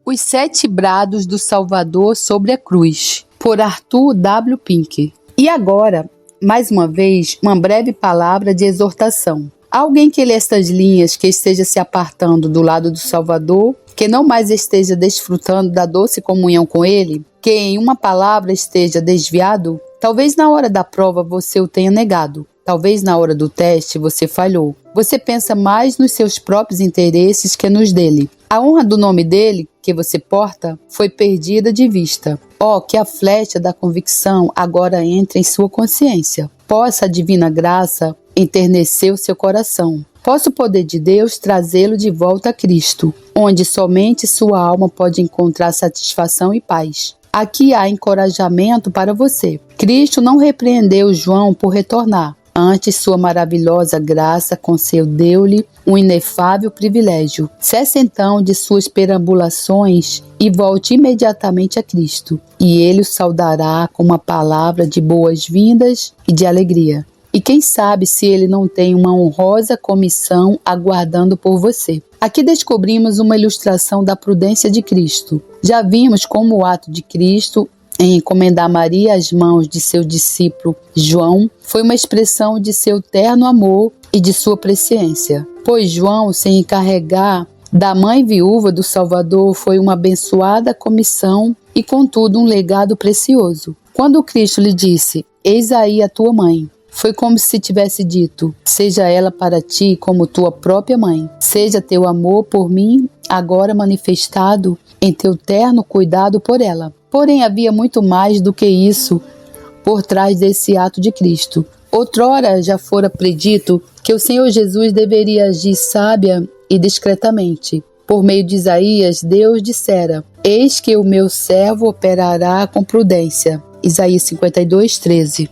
Os Sete Brados do Salvador sobre a Cruz, por Arthur W. Pink. E agora, mais uma vez, uma breve palavra de exortação. Alguém que lê estas linhas que esteja se apartando do lado do Salvador, que não mais esteja desfrutando da doce comunhão com Ele, que em uma palavra esteja desviado, talvez na hora da prova você o tenha negado. Talvez na hora do teste você falhou. Você pensa mais nos seus próprios interesses que nos dele. A honra do nome dele, que você porta, foi perdida de vista. Que a flecha da convicção agora entre em sua consciência. Possa a divina graça enternecer o seu coração. Possa o poder de Deus trazê-lo de volta a Cristo, onde somente sua alma pode encontrar satisfação e paz. Aqui há encorajamento para você. Cristo não repreendeu João por retornar. Antes, sua maravilhosa graça concedeu-lhe um inefável privilégio. Cesse então de suas perambulações e volte imediatamente a Cristo, e Ele o saudará com uma palavra de boas-vindas e de alegria. E quem sabe se Ele não tem uma honrosa comissão aguardando por você. Aqui descobrimos uma ilustração da prudência de Cristo. Já vimos como o ato de Cristo em encomendar Maria às mãos de seu discípulo João foi uma expressão de seu terno amor e de sua presciência. Pois João, se encarregar da mãe viúva do Salvador, foi uma abençoada comissão e, contudo, um legado precioso. Quando Cristo lhe disse, eis aí a tua mãe, foi como se tivesse dito, seja ela para ti como tua própria mãe. Seja teu amor por mim agora manifestado em teu terno cuidado por ela. Porém, havia muito mais do que isso por trás desse ato de Cristo. Outrora já fora predito que o Senhor Jesus deveria agir sábia e discretamente. Por meio de Isaías, Deus dissera, eis que o meu servo operará com prudência. Isaías 52:13.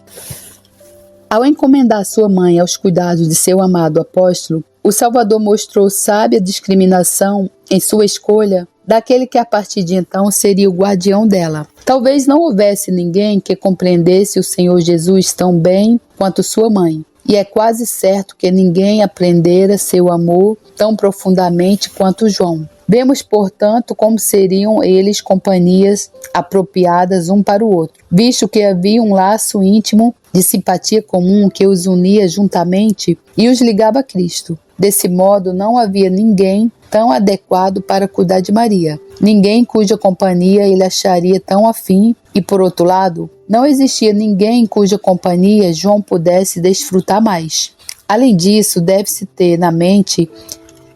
Ao encomendar sua mãe aos cuidados de seu amado apóstolo, o Salvador mostrou sábia discriminação em sua escolha daquele que a partir de então seria o guardião dela. Talvez não houvesse ninguém que compreendesse o Senhor Jesus tão bem quanto sua mãe, e é quase certo que ninguém aprendera seu amor tão profundamente quanto João. Vemos, portanto, como seriam eles companhias apropriadas um para o outro, visto que havia um laço íntimo de simpatia comum que os unia juntamente e os ligava a Cristo. Desse modo, não havia ninguém tão adequado para cuidar de Maria, ninguém cuja companhia ele acharia tão afim, e por outro lado, não existia ninguém cuja companhia João pudesse desfrutar mais. Além disso, deve-se ter na mente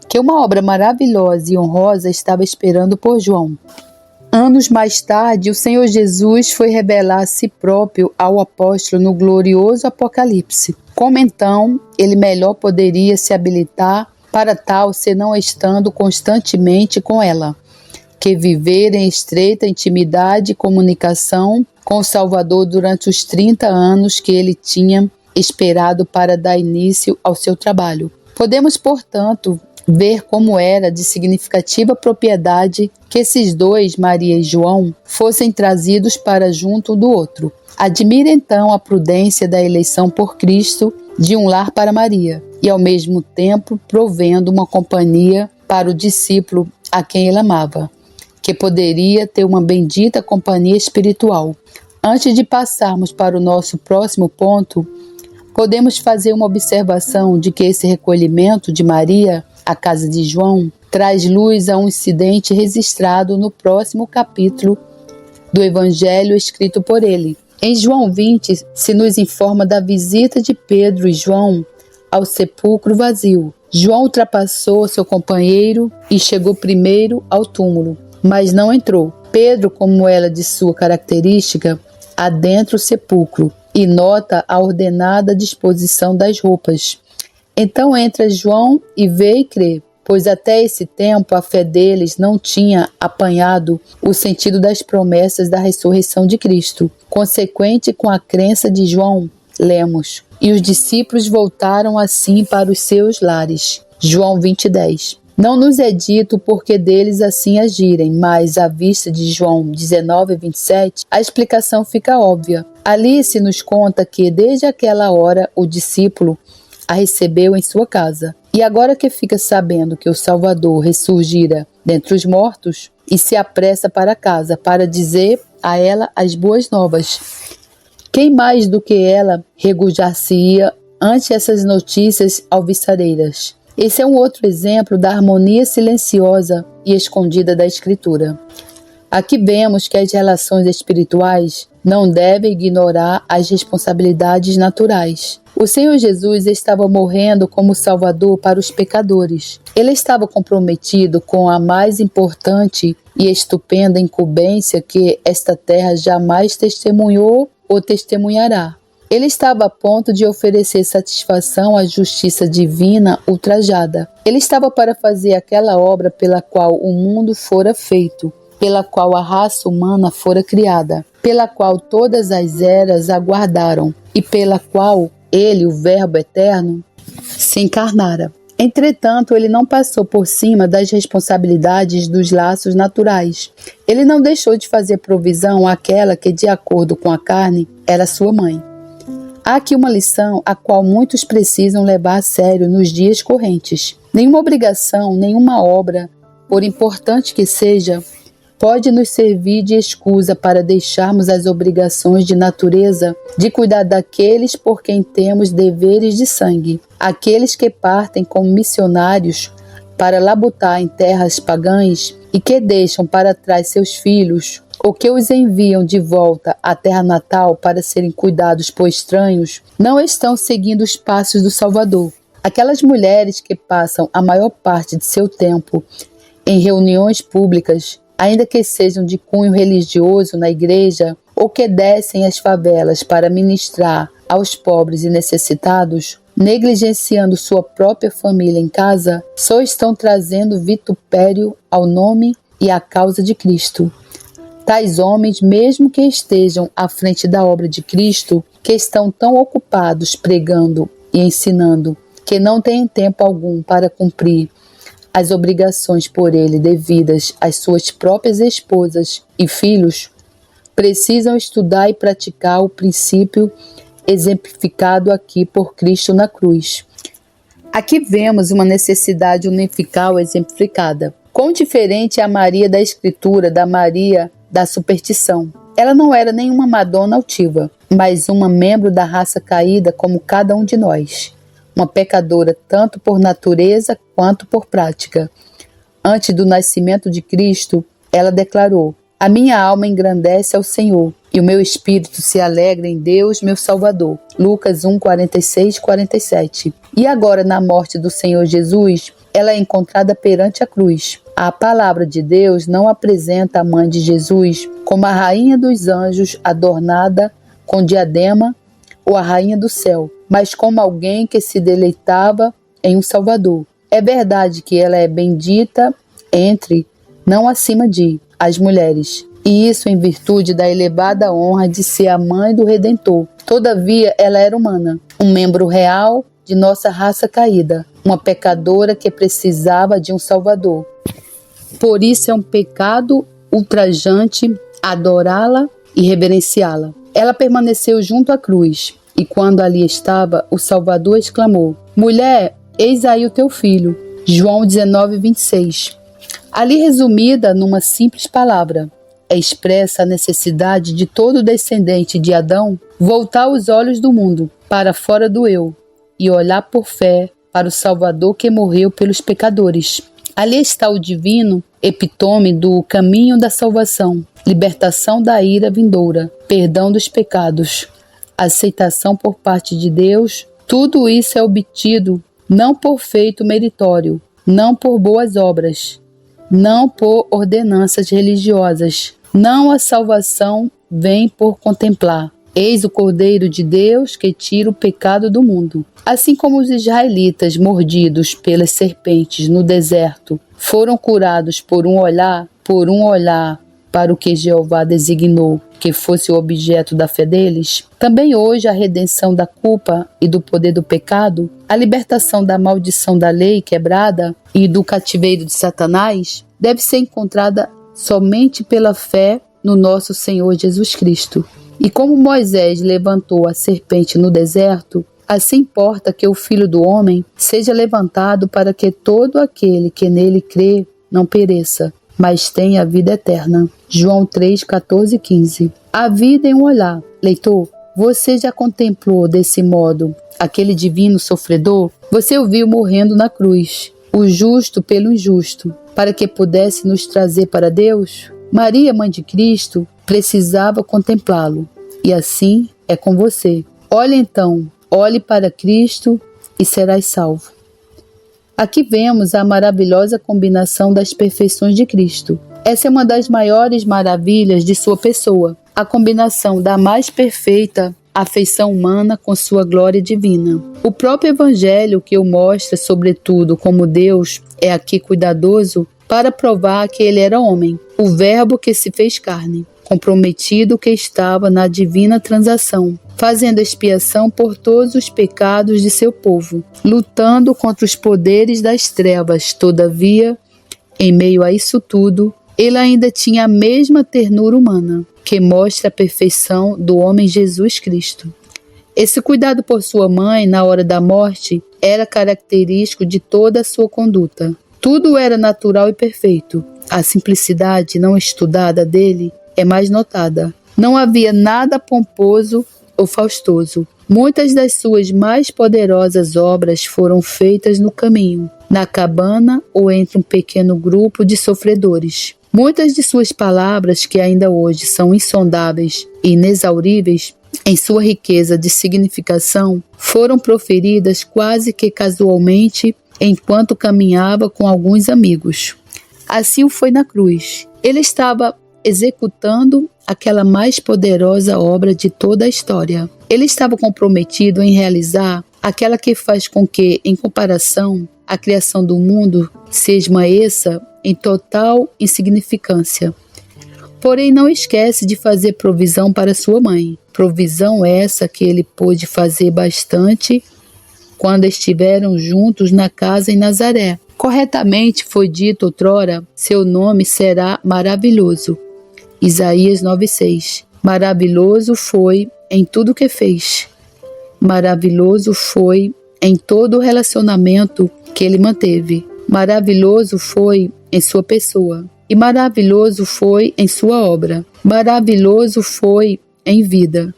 que uma obra maravilhosa e honrosa estava esperando por João. Anos mais tarde, o Senhor Jesus foi revelar a si próprio ao apóstolo no glorioso Apocalipse. Como então ele melhor poderia se habilitar para tal, senão estando constantemente com ela, que viver em estreita intimidade e comunicação com o Salvador durante os 30 anos que ele tinha esperado para dar início ao seu trabalho. Podemos, portanto, ver como era de significativa propriedade que esses dois, Maria e João, fossem trazidos para junto do outro. Admire então a prudência da eleição por Cristo de um lar para Maria, e ao mesmo tempo provendo uma companhia para o discípulo a quem ele amava, que poderia ter uma bendita companhia espiritual. Antes de passarmos para o nosso próximo ponto, podemos fazer uma observação de que esse recolhimento de Maria à casa de João traz luz a um incidente registrado no próximo capítulo do Evangelho escrito por ele. Em João 20, se nos informa da visita de Pedro e João ao sepulcro vazio. João ultrapassou seu companheiro e chegou primeiro ao túmulo, mas não entrou. Pedro, como era de sua característica, adentra o sepulcro e nota a ordenada disposição das roupas. Então entra João e vê e crê, pois até esse tempo a fé deles não tinha apanhado o sentido das promessas da ressurreição de Cristo. Consequente com a crença de João, lemos, e os discípulos voltaram assim para os seus lares. João 20:10. Não nos é dito porque deles assim agirem, mas à vista de João 19:27, a explicação fica óbvia. Ali se nos conta que desde aquela hora o discípulo a recebeu em sua casa. E agora que fica sabendo que o Salvador ressurgira dentre os mortos, e se apressa para casa para dizer a ela as boas novas. Quem mais do que ela regozijar-se-ia ante essas notícias alvissareiras? Esse é um outro exemplo da harmonia silenciosa e escondida da Escritura. Aqui vemos que as relações espirituais não devem ignorar as responsabilidades naturais. O Senhor Jesus estava morrendo como Salvador para os pecadores. Ele estava comprometido com a mais importante e estupenda incumbência que esta terra jamais testemunhou ou testemunhará. Ele estava a ponto de oferecer satisfação à justiça divina ultrajada. Ele estava para fazer aquela obra pela qual o mundo fora feito, pela qual a raça humana fora criada, pela qual todas as eras aguardaram e pela qual ele, o Verbo eterno, se encarnara. Entretanto, ele não passou por cima das responsabilidades dos laços naturais. Ele não deixou de fazer provisão àquela que, de acordo com a carne, era sua mãe. Há aqui uma lição a qual muitos precisam levar a sério nos dias correntes. Nenhuma obrigação, nenhuma obra, por importante que seja, pode nos servir de excusa para deixarmos as obrigações de natureza de cuidar daqueles por quem temos deveres de sangue, aqueles que partem como missionários para labutar em terras pagãs e que deixam para trás seus filhos, ou que os enviam de volta à terra natal para serem cuidados por estranhos, não estão seguindo os passos do Salvador. Aquelas mulheres que passam a maior parte de seu tempo em reuniões públicas, ainda que sejam de cunho religioso na igreja, ou que descem às favelas para ministrar aos pobres e necessitados, negligenciando sua própria família em casa, só estão trazendo vitupério ao nome e à causa de Cristo. Tais homens, mesmo que estejam à frente da obra de Cristo, que estão tão ocupados pregando e ensinando, que não têm tempo algum para cumprir as obrigações por ele devidas às suas próprias esposas e filhos, precisam estudar e praticar o princípio exemplificado aqui por Cristo na cruz. Aqui vemos uma necessidade unifical exemplificada. Quão diferente é a Maria da Escritura da Maria da superstição. Ela não era nenhuma Madonna altiva, mas uma membro da raça caída como cada um de nós. Uma pecadora tanto por natureza quanto por prática. Antes do nascimento de Cristo, ela declarou: "A minha alma engrandece ao Senhor, e o meu espírito se alegra em Deus, meu Salvador." Lucas 1, 46, 47. E agora, na morte do Senhor Jesus, ela é encontrada perante a cruz. A palavra de Deus não apresenta a mãe de Jesus como a rainha dos anjos adornada com diadema ou a rainha do céu, mas como alguém que se deleitava em um Salvador. É verdade que ela é bendita entre, não acima de, as mulheres, e isso em virtude da elevada honra de ser a mãe do Redentor. Todavia, ela era humana, um membro real de nossa raça caída, uma pecadora que precisava de um Salvador. Por isso é um pecado ultrajante adorá-la e reverenciá-la. Ela permaneceu junto à cruz, e quando ali estava, o Salvador exclamou: "Mulher, eis aí o teu filho." João 19, 26. Ali resumida numa simples palavra, é expressa a necessidade de todo descendente de Adão voltar os olhos do mundo para fora do eu e olhar por fé para o Salvador que morreu pelos pecadores. Ali está o divino epítome do caminho da salvação, libertação da ira vindoura, perdão dos pecados, aceitação por parte de Deus. Tudo isso é obtido não por feito meritório, não por boas obras, não por ordenanças religiosas. Não a salvação vem por contemplar. Eis o Cordeiro de Deus que tira o pecado do mundo. Assim como os israelitas mordidos pelas serpentes no deserto foram curados por um olhar para o que Jeová designou que fosse o objeto da fé deles, também hoje a redenção da culpa e do poder do pecado, a libertação da maldição da lei quebrada e do cativeiro de Satanás, deve ser encontrada somente pela fé no nosso Senhor Jesus Cristo. E como Moisés levantou a serpente no deserto, assim importa que o Filho do Homem seja levantado para que todo aquele que nele crê não pereça, mas tem a vida eterna. João 3, 14 e 15. A vida em um olhar. Leitor, você já contemplou desse modo aquele divino sofredor? Você o viu morrendo na cruz, o justo pelo injusto, para que pudesse nos trazer para Deus? Maria, mãe de Cristo, precisava contemplá-lo, e assim é com você. Olhe então, olhe para Cristo e serás salvo. Aqui vemos a maravilhosa combinação das perfeições de Cristo. Essa é uma das maiores maravilhas de sua pessoa, a combinação da mais perfeita afeição humana com sua glória divina. O próprio Evangelho, que o mostra, sobretudo, como Deus é aqui cuidadoso para provar que ele era homem, o Verbo que se fez carne, comprometido que estava na divina transação, fazendo expiação por todos os pecados de seu povo, lutando contra os poderes das trevas. Todavia, em meio a isso tudo, ele ainda tinha a mesma ternura humana, que mostra a perfeição do homem Jesus Cristo. Esse cuidado por sua mãe na hora da morte era característico de toda a sua conduta. Tudo era natural e perfeito. A simplicidade não estudada dele é mais notada. Não havia nada pomposo ou faustoso. Muitas das suas mais poderosas obras foram feitas no caminho, na cabana ou entre um pequeno grupo de sofredores. Muitas de suas palavras, que ainda hoje são insondáveis e inexauríveis em sua riqueza de significação, foram proferidas quase que casualmente enquanto caminhava com alguns amigos. Assim o foi na cruz. Ele estava executando aquela mais poderosa obra de toda a história. Ele estava comprometido em realizar aquela que faz com que, em comparação, a criação do mundo se esmaeça em total insignificância. Porém, não esquece de fazer provisão para sua mãe. Provisão essa que ele pôde fazer bastante quando estiveram juntos na casa em Nazaré. Corretamente foi dito outrora, seu nome será maravilhoso. Isaías 9,6. Maravilhoso foi em tudo que fez. Maravilhoso foi em todo o relacionamento que ele manteve. Maravilhoso foi em sua pessoa. E maravilhoso foi em sua obra. Maravilhoso foi em vida.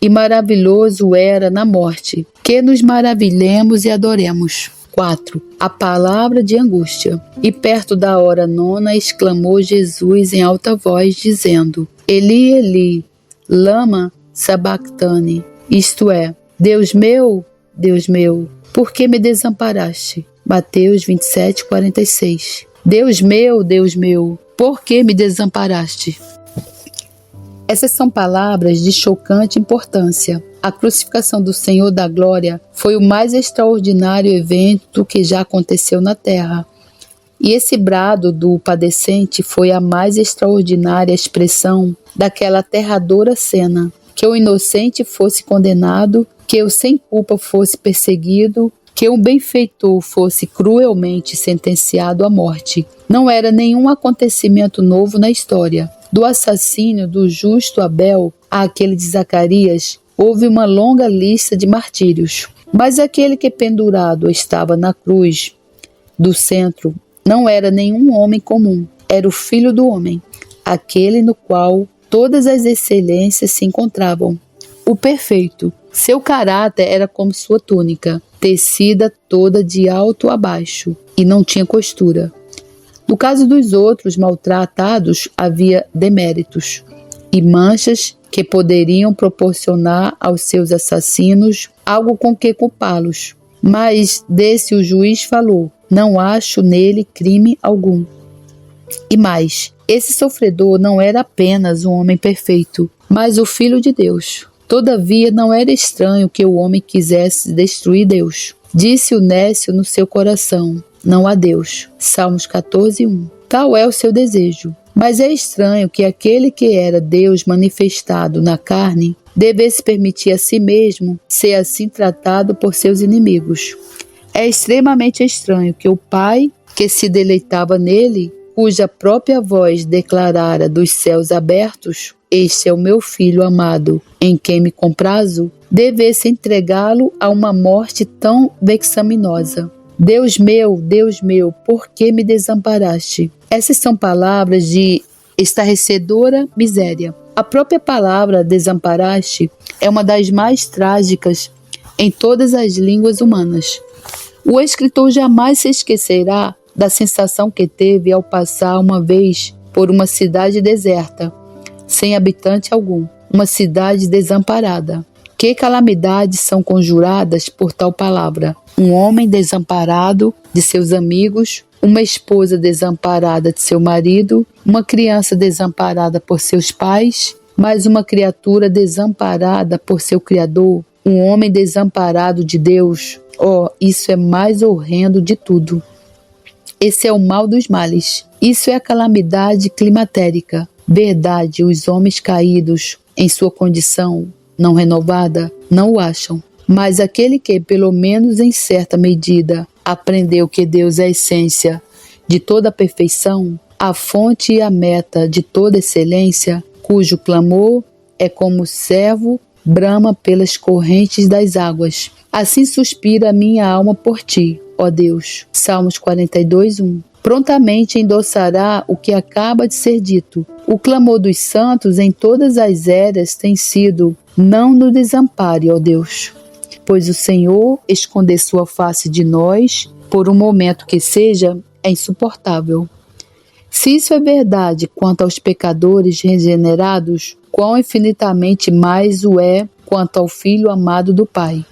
E maravilhoso era na morte. Que nos maravilhemos e adoremos. 4. A palavra de angústia. E perto da hora nona exclamou Jesus em alta voz, dizendo: Eli, Eli, lama sabactani. Isto é, Deus meu, por que me desamparaste? Mateus 27:46. Deus meu, por que me desamparaste? Essas são palavras de chocante importância. A crucificação do Senhor da Glória foi o mais extraordinário evento que já aconteceu na terra. E esse brado do padecente foi a mais extraordinária expressão daquela aterradora cena. Que o inocente fosse condenado, que o sem culpa fosse perseguido, que um benfeitor fosse cruelmente sentenciado à morte. Não era nenhum acontecimento novo na história. Do assassínio do justo Abel àquele de Zacarias, houve uma longa lista de martírios. Mas aquele que pendurado estava na cruz do centro não era nenhum homem comum, era o Filho do Homem, aquele no qual todas as excelências se encontravam. O perfeito. Seu caráter era como sua túnica, tecida toda de alto a baixo, e não tinha costura. No caso dos outros maltratados, havia deméritos e manchas que poderiam proporcionar aos seus assassinos algo com que culpá-los. Mas desse o juiz falou: não acho nele crime algum. E mais, esse sofredor não era apenas um homem perfeito, mas o Filho de Deus. Todavia, não era estranho que o homem quisesse destruir Deus. Disse o nécio no seu coração: não há Deus. Salmos 14:1. Tal é o seu desejo. Mas é estranho que aquele que era Deus manifestado na carne devesse permitir a si mesmo ser assim tratado por seus inimigos. É extremamente estranho que o Pai, que se deleitava nele, cuja própria voz declarara dos céus abertos: este é o meu filho amado, em quem me comprazo, devesse entregá-lo a uma morte tão vexaminosa. Deus meu, por que me desamparaste? Essas são palavras de estarrecedora miséria. A própria palavra desamparaste é uma das mais trágicas em todas as línguas humanas. O escritor jamais se esquecerá da sensação que teve ao passar uma vez por uma cidade deserta, sem habitante algum, uma cidade desamparada. Que calamidades são conjuradas por tal palavra? Um homem desamparado de seus amigos, uma esposa desamparada de seu marido, uma criança desamparada por seus pais, mais uma criatura desamparada por seu Criador, um homem desamparado de Deus. Oh, isso é mais horrendo de tudo. Esse é o mal dos males. Isso é a calamidade climatérica. Verdade, os homens caídos em sua condição não renovada não o acham. Mas aquele que, pelo menos em certa medida, aprendeu que Deus é a essência de toda a perfeição, a fonte e a meta de toda excelência, cujo clamor é como o servo brama pelas correntes das águas. Assim suspira a minha alma por ti, ó Deus. Salmos 42:1. Prontamente endossará o que acaba de ser dito. O clamor dos santos em todas as eras tem sido: não nos desampare, ó Deus, pois o Senhor esconder sua face de nós, por um momento que seja, é insuportável. Se isso é verdade quanto aos pecadores regenerados, quão infinitamente mais o é quanto ao Filho amado do Pai.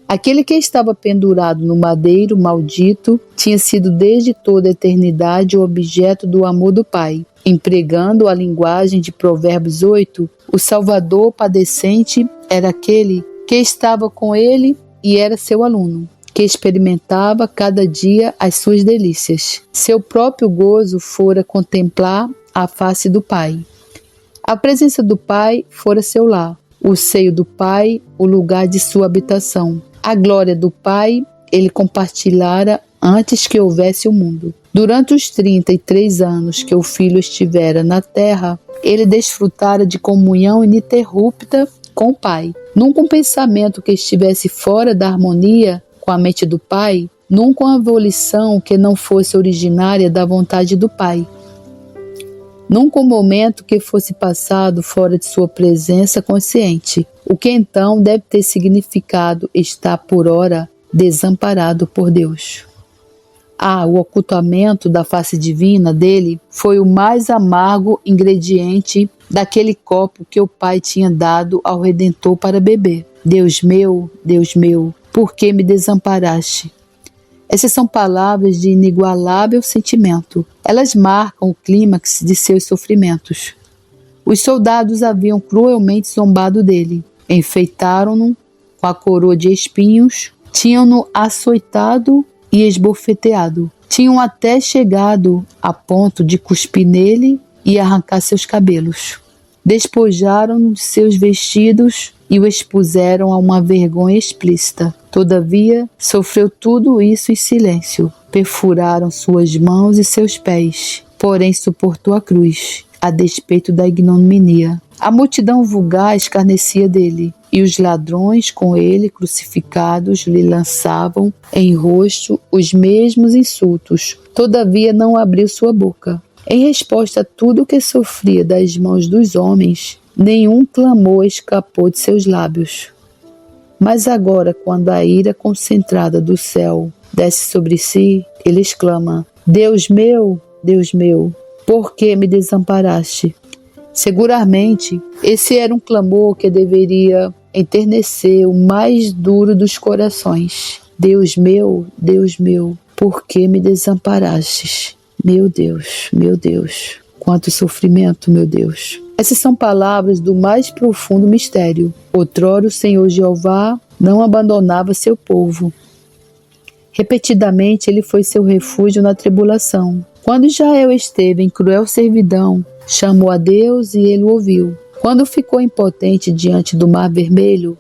Aquele que estava pendurado no madeiro maldito tinha sido desde toda a eternidade o objeto do amor do Pai. Empregando a linguagem de Provérbios 8, o Salvador padecente era aquele que estava com ele e era seu aluno, que experimentava cada dia as suas delícias. Seu próprio gozo fora contemplar a face do Pai. A presença do Pai fora seu lar, o seio do Pai, o lugar de sua habitação. A glória do Pai ele compartilhara antes que houvesse o mundo. Durante os 33 anos que o Filho estivera na terra, ele desfrutara de comunhão ininterrupta com o Pai. Nunca um pensamento que estivesse fora da harmonia com a mente do Pai, nunca uma volição que não fosse originária da vontade do Pai. Nunca um momento que fosse passado fora de sua presença consciente, o que então deve ter significado estar por ora desamparado por Deus. O ocultamento da face divina dele foi o mais amargo ingrediente daquele copo que o Pai tinha dado ao Redentor para beber. Deus meu, por que me desamparaste? Essas são palavras de inigualável sentimento. Elas marcam o clímax de seus sofrimentos. Os soldados haviam cruelmente zombado dele, enfeitaram-no com a coroa de espinhos, tinham-no açoitado e esbofeteado. Tinham até chegado a ponto de cuspir nele e arrancar seus cabelos. Despojaram-no de seus vestidos e o expuseram a uma vergonha explícita. Todavia, sofreu tudo isso em silêncio. Perfuraram suas mãos e seus pés, porém suportou a cruz, a despeito da ignominia. A multidão vulgar escarnecia dele, e os ladrões com ele crucificados lhe lançavam em rosto os mesmos insultos. Todavia não abriu sua boca. Em resposta a tudo o que sofria das mãos dos homens, nenhum clamor escapou de seus lábios. Mas agora, quando a ira concentrada do céu desce sobre si, ele exclama: Deus meu, por que me desamparaste? Seguramente, esse era um clamor que deveria enternecer o mais duro dos corações. Deus meu, por que me desamparastes? Meu Deus, quanto sofrimento, meu Deus. Essas são palavras do mais profundo mistério. Outrora o Senhor Jeová não abandonava seu povo. Repetidamente ele foi seu refúgio na tribulação. Quando Israel esteve em cruel servidão, chamou a Deus e ele o ouviu. Quando ficou impotente diante do Mar Vermelho,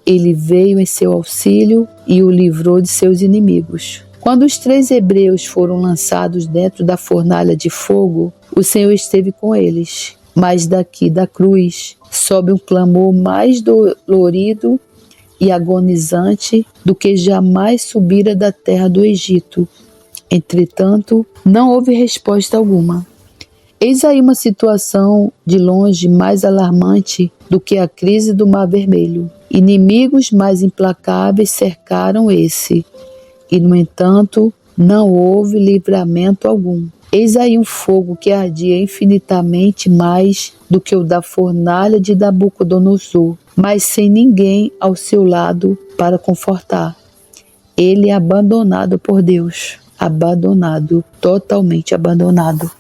ele veio em seu auxílio e o livrou de seus inimigos. Quando os 3 hebreus foram lançados dentro da fornalha de fogo, o Senhor esteve com eles. Mas daqui da cruz sobe um clamor mais dolorido e agonizante do que jamais subira da terra do Egito. Entretanto, não houve resposta alguma. Eis aí uma situação de longe mais alarmante do que a crise do Mar Vermelho. Inimigos mais implacáveis cercaram esse, e, no entanto, não houve livramento algum. Eis aí um fogo que ardia infinitamente mais do que o da fornalha de Nabucodonosor, mas sem ninguém ao seu lado para confortar. Ele é abandonado por Deus, abandonado, totalmente abandonado.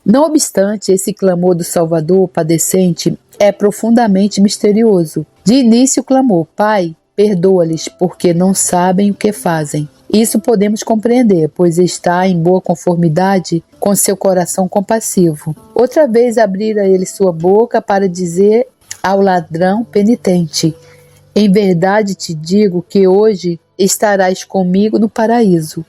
Não obstante, esse clamor do Salvador padecente é profundamente misterioso. De início clamou: Pai, perdoa-lhes, porque não sabem o que fazem. Isso podemos compreender, pois está em boa conformidade com seu coração compassivo. Outra vez abrira ele sua boca para dizer ao ladrão penitente: Em verdade te digo que hoje estarás comigo no paraíso.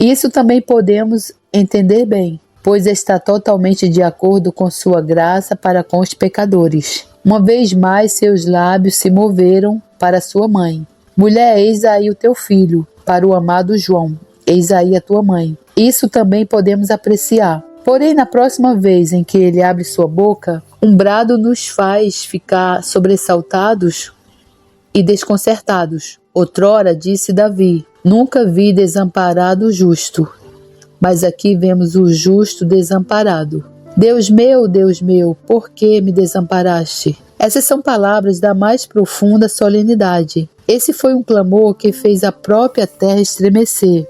Isso também podemos entender bem, pois está totalmente de acordo com sua graça para com os pecadores. Uma vez mais seus lábios se moveram para sua mãe. Mulher, eis aí o teu filho. Para o amado João, eis aí a tua mãe. Isso também podemos apreciar. Porém, na próxima vez em que ele abre sua boca, um brado nos faz ficar sobressaltados e desconcertados. Outrora disse Davi: Nunca vi desamparado o justo, mas aqui vemos o justo desamparado. Deus meu, por que me desamparaste? Essas são palavras da mais profunda solenidade. Esse foi um clamor que fez a própria terra estremecer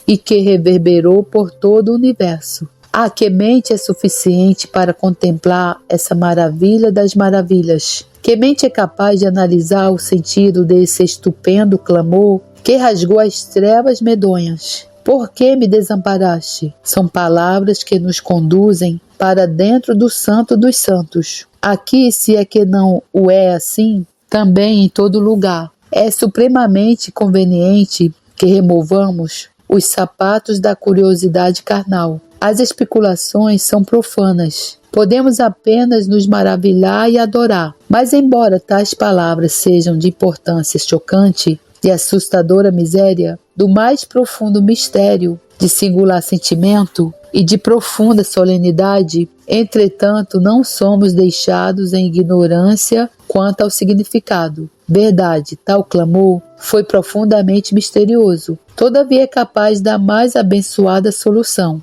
e que reverberou por todo o universo. Que mente é suficiente para contemplar essa maravilha das maravilhas? Que mente é capaz de analisar o sentido desse estupendo clamor que rasgou as trevas medonhas? Por que me desamparaste? São palavras que nos conduzem para dentro do Santo dos Santos. Aqui, se é que não o é assim, também em todo lugar. É supremamente conveniente que removamos os sapatos da curiosidade carnal. As especulações são profanas. Podemos apenas nos maravilhar e adorar. Mas embora tais palavras sejam de importância chocante, de assustadora miséria, do mais profundo mistério, de singular sentimento e de profunda solenidade, entretanto não somos deixados em ignorância quanto ao significado. Verdade, tal clamor foi profundamente misterioso, todavia é capaz da mais abençoada solução.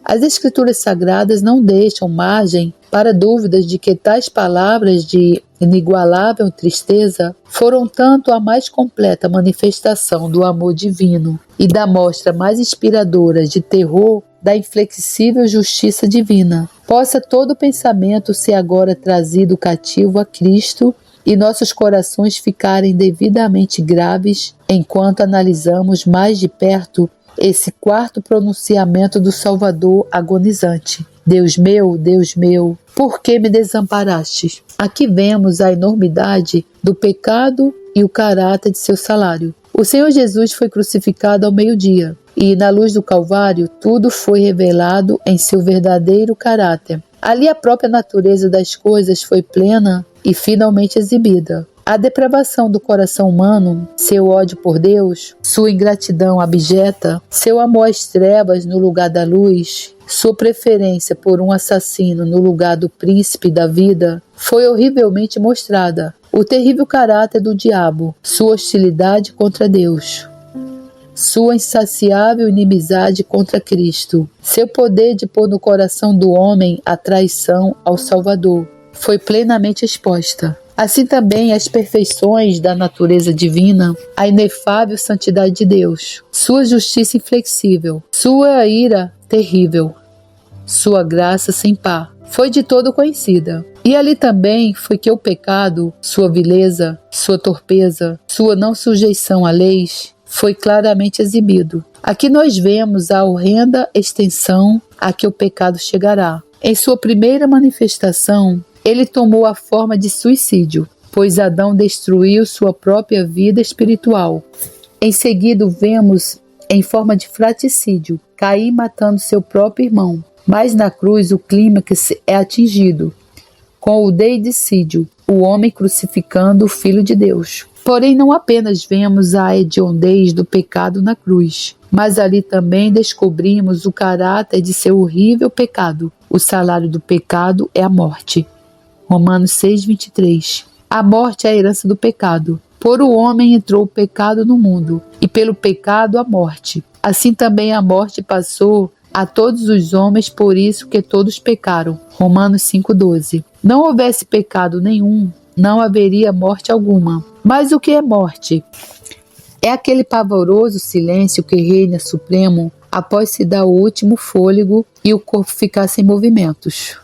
As Escrituras Sagradas não deixam margem para dúvidas de que tais palavras de inigualável tristeza foram tanto a mais completa manifestação do amor divino e da mostra mais inspiradora de terror da inflexível justiça divina. Possa todo pensamento ser agora trazido cativo a Cristo e nossos corações ficarem devidamente graves enquanto analisamos mais de perto esse quarto pronunciamento do Salvador agonizante. Deus meu, por que me desamparaste? Aqui vemos a enormidade do pecado e o caráter de seu salário. O Senhor Jesus foi crucificado ao meio-dia, e na luz do Calvário tudo foi revelado em seu verdadeiro caráter. Ali a própria natureza das coisas foi plena e finalmente exibida. A depravação do coração humano, seu ódio por Deus, sua ingratidão abjeta, seu amor às trevas no lugar da luz, sua preferência por um assassino no lugar do príncipe da vida, foi horrivelmente mostrada. O terrível caráter do diabo, sua hostilidade contra Deus, sua insaciável inimizade contra Cristo, seu poder de pôr no coração do homem a traição ao Salvador, foi plenamente exposta. Assim também as perfeições da natureza divina, a inefável santidade de Deus, sua justiça inflexível, sua ira terrível, sua graça sem par, foi de todo conhecida. E ali também foi que o pecado, sua vileza, sua torpeza, sua não sujeição a leis, foi claramente exibido. Aqui nós vemos a horrenda extensão a que o pecado chegará. Em sua primeira manifestação, ele tomou a forma de suicídio, pois Adão destruiu sua própria vida espiritual. Em seguida, vemos em forma de fratricídio, Caim matando seu próprio irmão. Mas na cruz o clímax é atingido, com o deicídio, o homem crucificando o Filho de Deus. Porém, não apenas vemos a hediondez do pecado na cruz, mas ali também descobrimos o caráter de seu horrível pecado. O salário do pecado é a morte. Romanos 6:23. A morte é a herança do pecado. Por o homem entrou o pecado no mundo, e pelo pecado a morte. Assim também a morte passou a todos os homens, por isso que todos pecaram. Romanos 5:12. Não houvesse pecado nenhum, não haveria morte alguma. Mas o que é morte? É aquele pavoroso silêncio que reina supremo após se dar o último fôlego e o corpo ficar sem movimentos.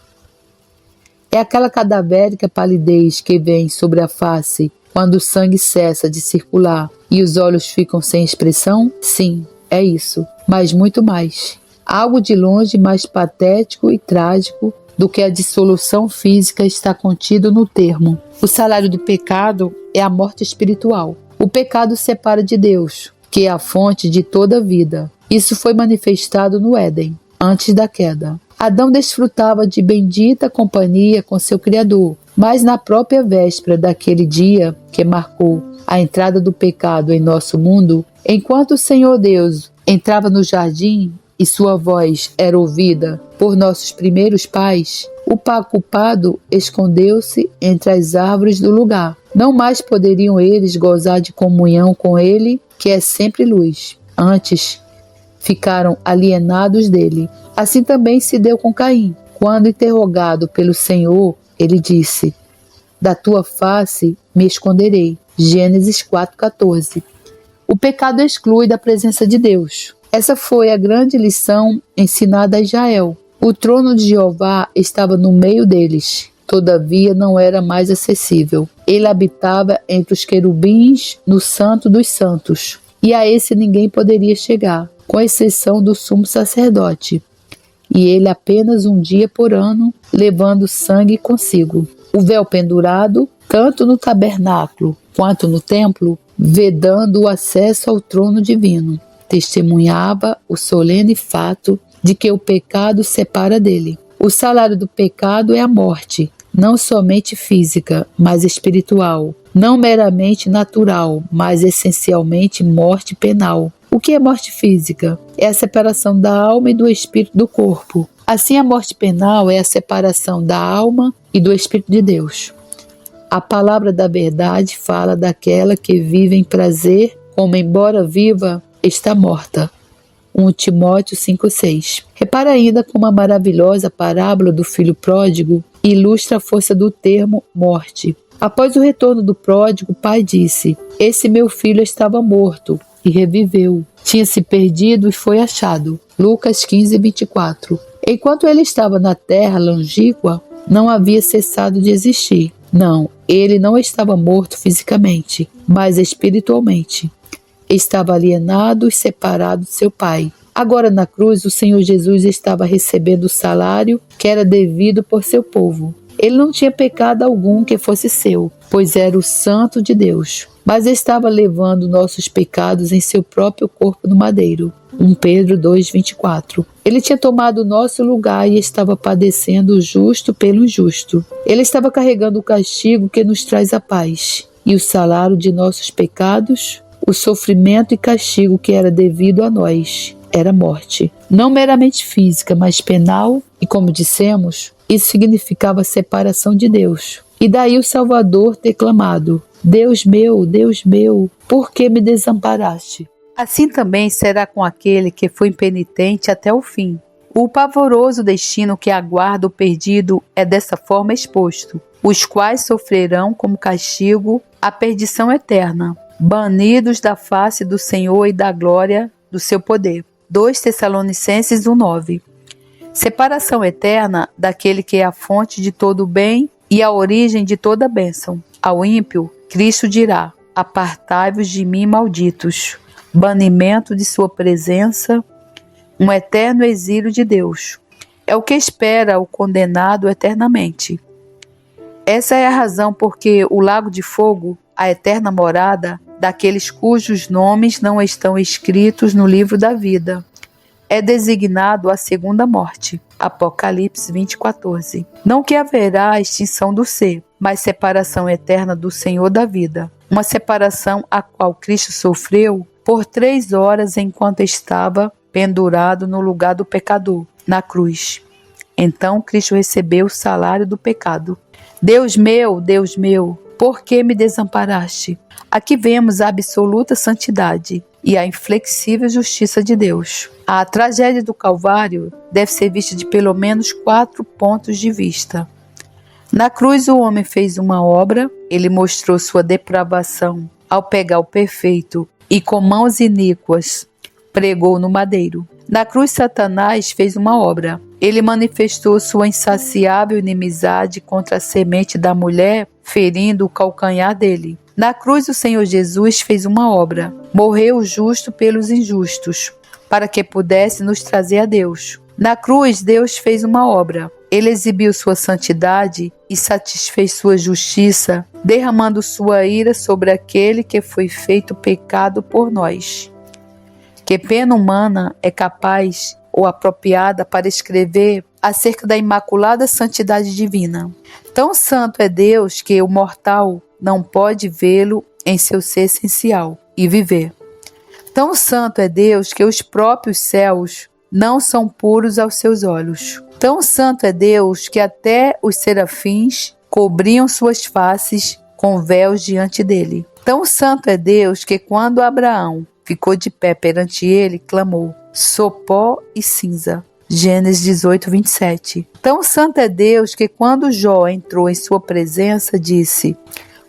É aquela cadavérica palidez que vem sobre a face quando o sangue cessa de circular e os olhos ficam sem expressão? Sim, é isso, mas muito mais. Algo de longe mais patético e trágico do que a dissolução física está contido no termo. O salário do pecado é a morte espiritual. O pecado separa de Deus, que é a fonte de toda a vida. Isso foi manifestado no Éden, antes da queda. Adão desfrutava de bendita companhia com seu Criador, mas na própria véspera daquele dia que marcou a entrada do pecado em nosso mundo, enquanto o Senhor Deus entrava no jardim e sua voz era ouvida por nossos primeiros pais, o culpado escondeu-se entre as árvores do lugar. Não mais poderiam eles gozar de comunhão com ele, que é sempre luz. Antes, ficaram alienados dele. Assim também se deu com Caim. Quando interrogado pelo Senhor, ele disse: da tua face me esconderei. Gênesis 4:14. O pecado exclui da presença de Deus. Essa foi a grande lição ensinada a Israel. O trono de Jeová estava no meio deles, todavia não era mais acessível. Ele habitava entre os querubins no Santo dos Santos, e a esse ninguém poderia chegar, com exceção do sumo sacerdote, e ele apenas um dia por ano, levando sangue consigo. O véu pendurado, tanto no tabernáculo quanto no templo, vedando o acesso ao trono divino, testemunhava o solene fato de que o pecado separa dele. O salário do pecado é a morte, não somente física, mas espiritual, não meramente natural, mas essencialmente morte penal. O que é morte física? É a separação da alma e do espírito do corpo. Assim, a morte penal é a separação da alma e do espírito de Deus. A palavra da verdade fala daquela que vive em prazer, como embora viva, está morta. 1 Timóteo 5,6. Repara ainda como a maravilhosa parábola do filho pródigo ilustra a força do termo morte. Após o retorno do pródigo, o pai disse: esse meu filho estava morto e reviveu. Tinha se perdido e foi achado. Lucas 15:24. Enquanto ele estava na terra longínqua, não havia cessado de existir. Não, ele não estava morto fisicamente, mas espiritualmente. Estava alienado e separado de seu pai. Agora na cruz, o Senhor Jesus estava recebendo o salário que era devido por seu povo. Ele não tinha pecado algum que fosse seu, pois era o Santo de Deus, mas estava levando nossos pecados em seu próprio corpo no madeiro. 1 Pedro 2:24. Ele tinha tomado o nosso lugar e estava padecendo o justo pelo injusto. Ele estava carregando o castigo que nos traz a paz, e o salário de nossos pecados, o sofrimento e castigo que era devido a nós, era morte. Não meramente física, mas penal, e como dissemos, isso significava a separação de Deus. E daí o Salvador ter clamado: Deus meu, por que me desamparaste? Assim também será com aquele que foi impenitente até o fim. O pavoroso destino que aguarda o perdido é dessa forma exposto, os quais sofrerão como castigo a perdição eterna, banidos da face do Senhor e da glória do seu poder. 2 Tessalonicenses 1:9. Separação eterna daquele que é a fonte de todo o bem e a origem de toda a bênção. Ao ímpio, Cristo dirá: apartai-vos de mim, malditos. Banimento de sua presença, um eterno exílio de Deus. É o que espera o condenado eternamente. Essa é a razão porque o lago de fogo, a eterna morada daqueles cujos nomes não estão escritos no livro da vida, é designado a segunda morte. Apocalipse 20:14. Não que haverá a extinção do ser, mas separação eterna do Senhor da vida. uma separação a qual Cristo sofreu por 3 horas enquanto estava pendurado no lugar do pecador, na cruz. Então Cristo recebeu o salário do pecado. Deus meu, por que me desamparaste? Aqui vemos a absoluta santidade e a inflexível justiça de Deus. A tragédia do Calvário deve ser vista de pelo menos 4 pontos de vista. Na cruz o homem fez uma obra, ele mostrou sua depravação ao pegar o perfeito e com mãos iníquas pregou no madeiro. Na cruz Satanás fez uma obra, ele manifestou sua insaciável inimizade contra a semente da mulher, ferindo o calcanhar dele. Na cruz o Senhor Jesus fez uma obra, morreu o justo pelos injustos, para que pudesse nos trazer a Deus. Na cruz Deus fez uma obra, ele exibiu sua santidade e satisfez sua justiça, derramando sua ira sobre aquele que foi feito pecado por nós. Que pena humana é capaz ou apropriada para escrever acerca da imaculada santidade divina? Tão santo é Deus que o mortal não pode vê-lo em seu ser essencial e viver. Tão santo é Deus que os próprios céus não são puros aos seus olhos. Tão santo é Deus que até os serafins cobriam suas faces com véus diante dele. Tão santo é Deus que quando Abraão ficou de pé perante ele, clamou: sou pó e cinza. Gênesis 18, 27. Tão santo é Deus que quando Jó entrou em sua presença, disse: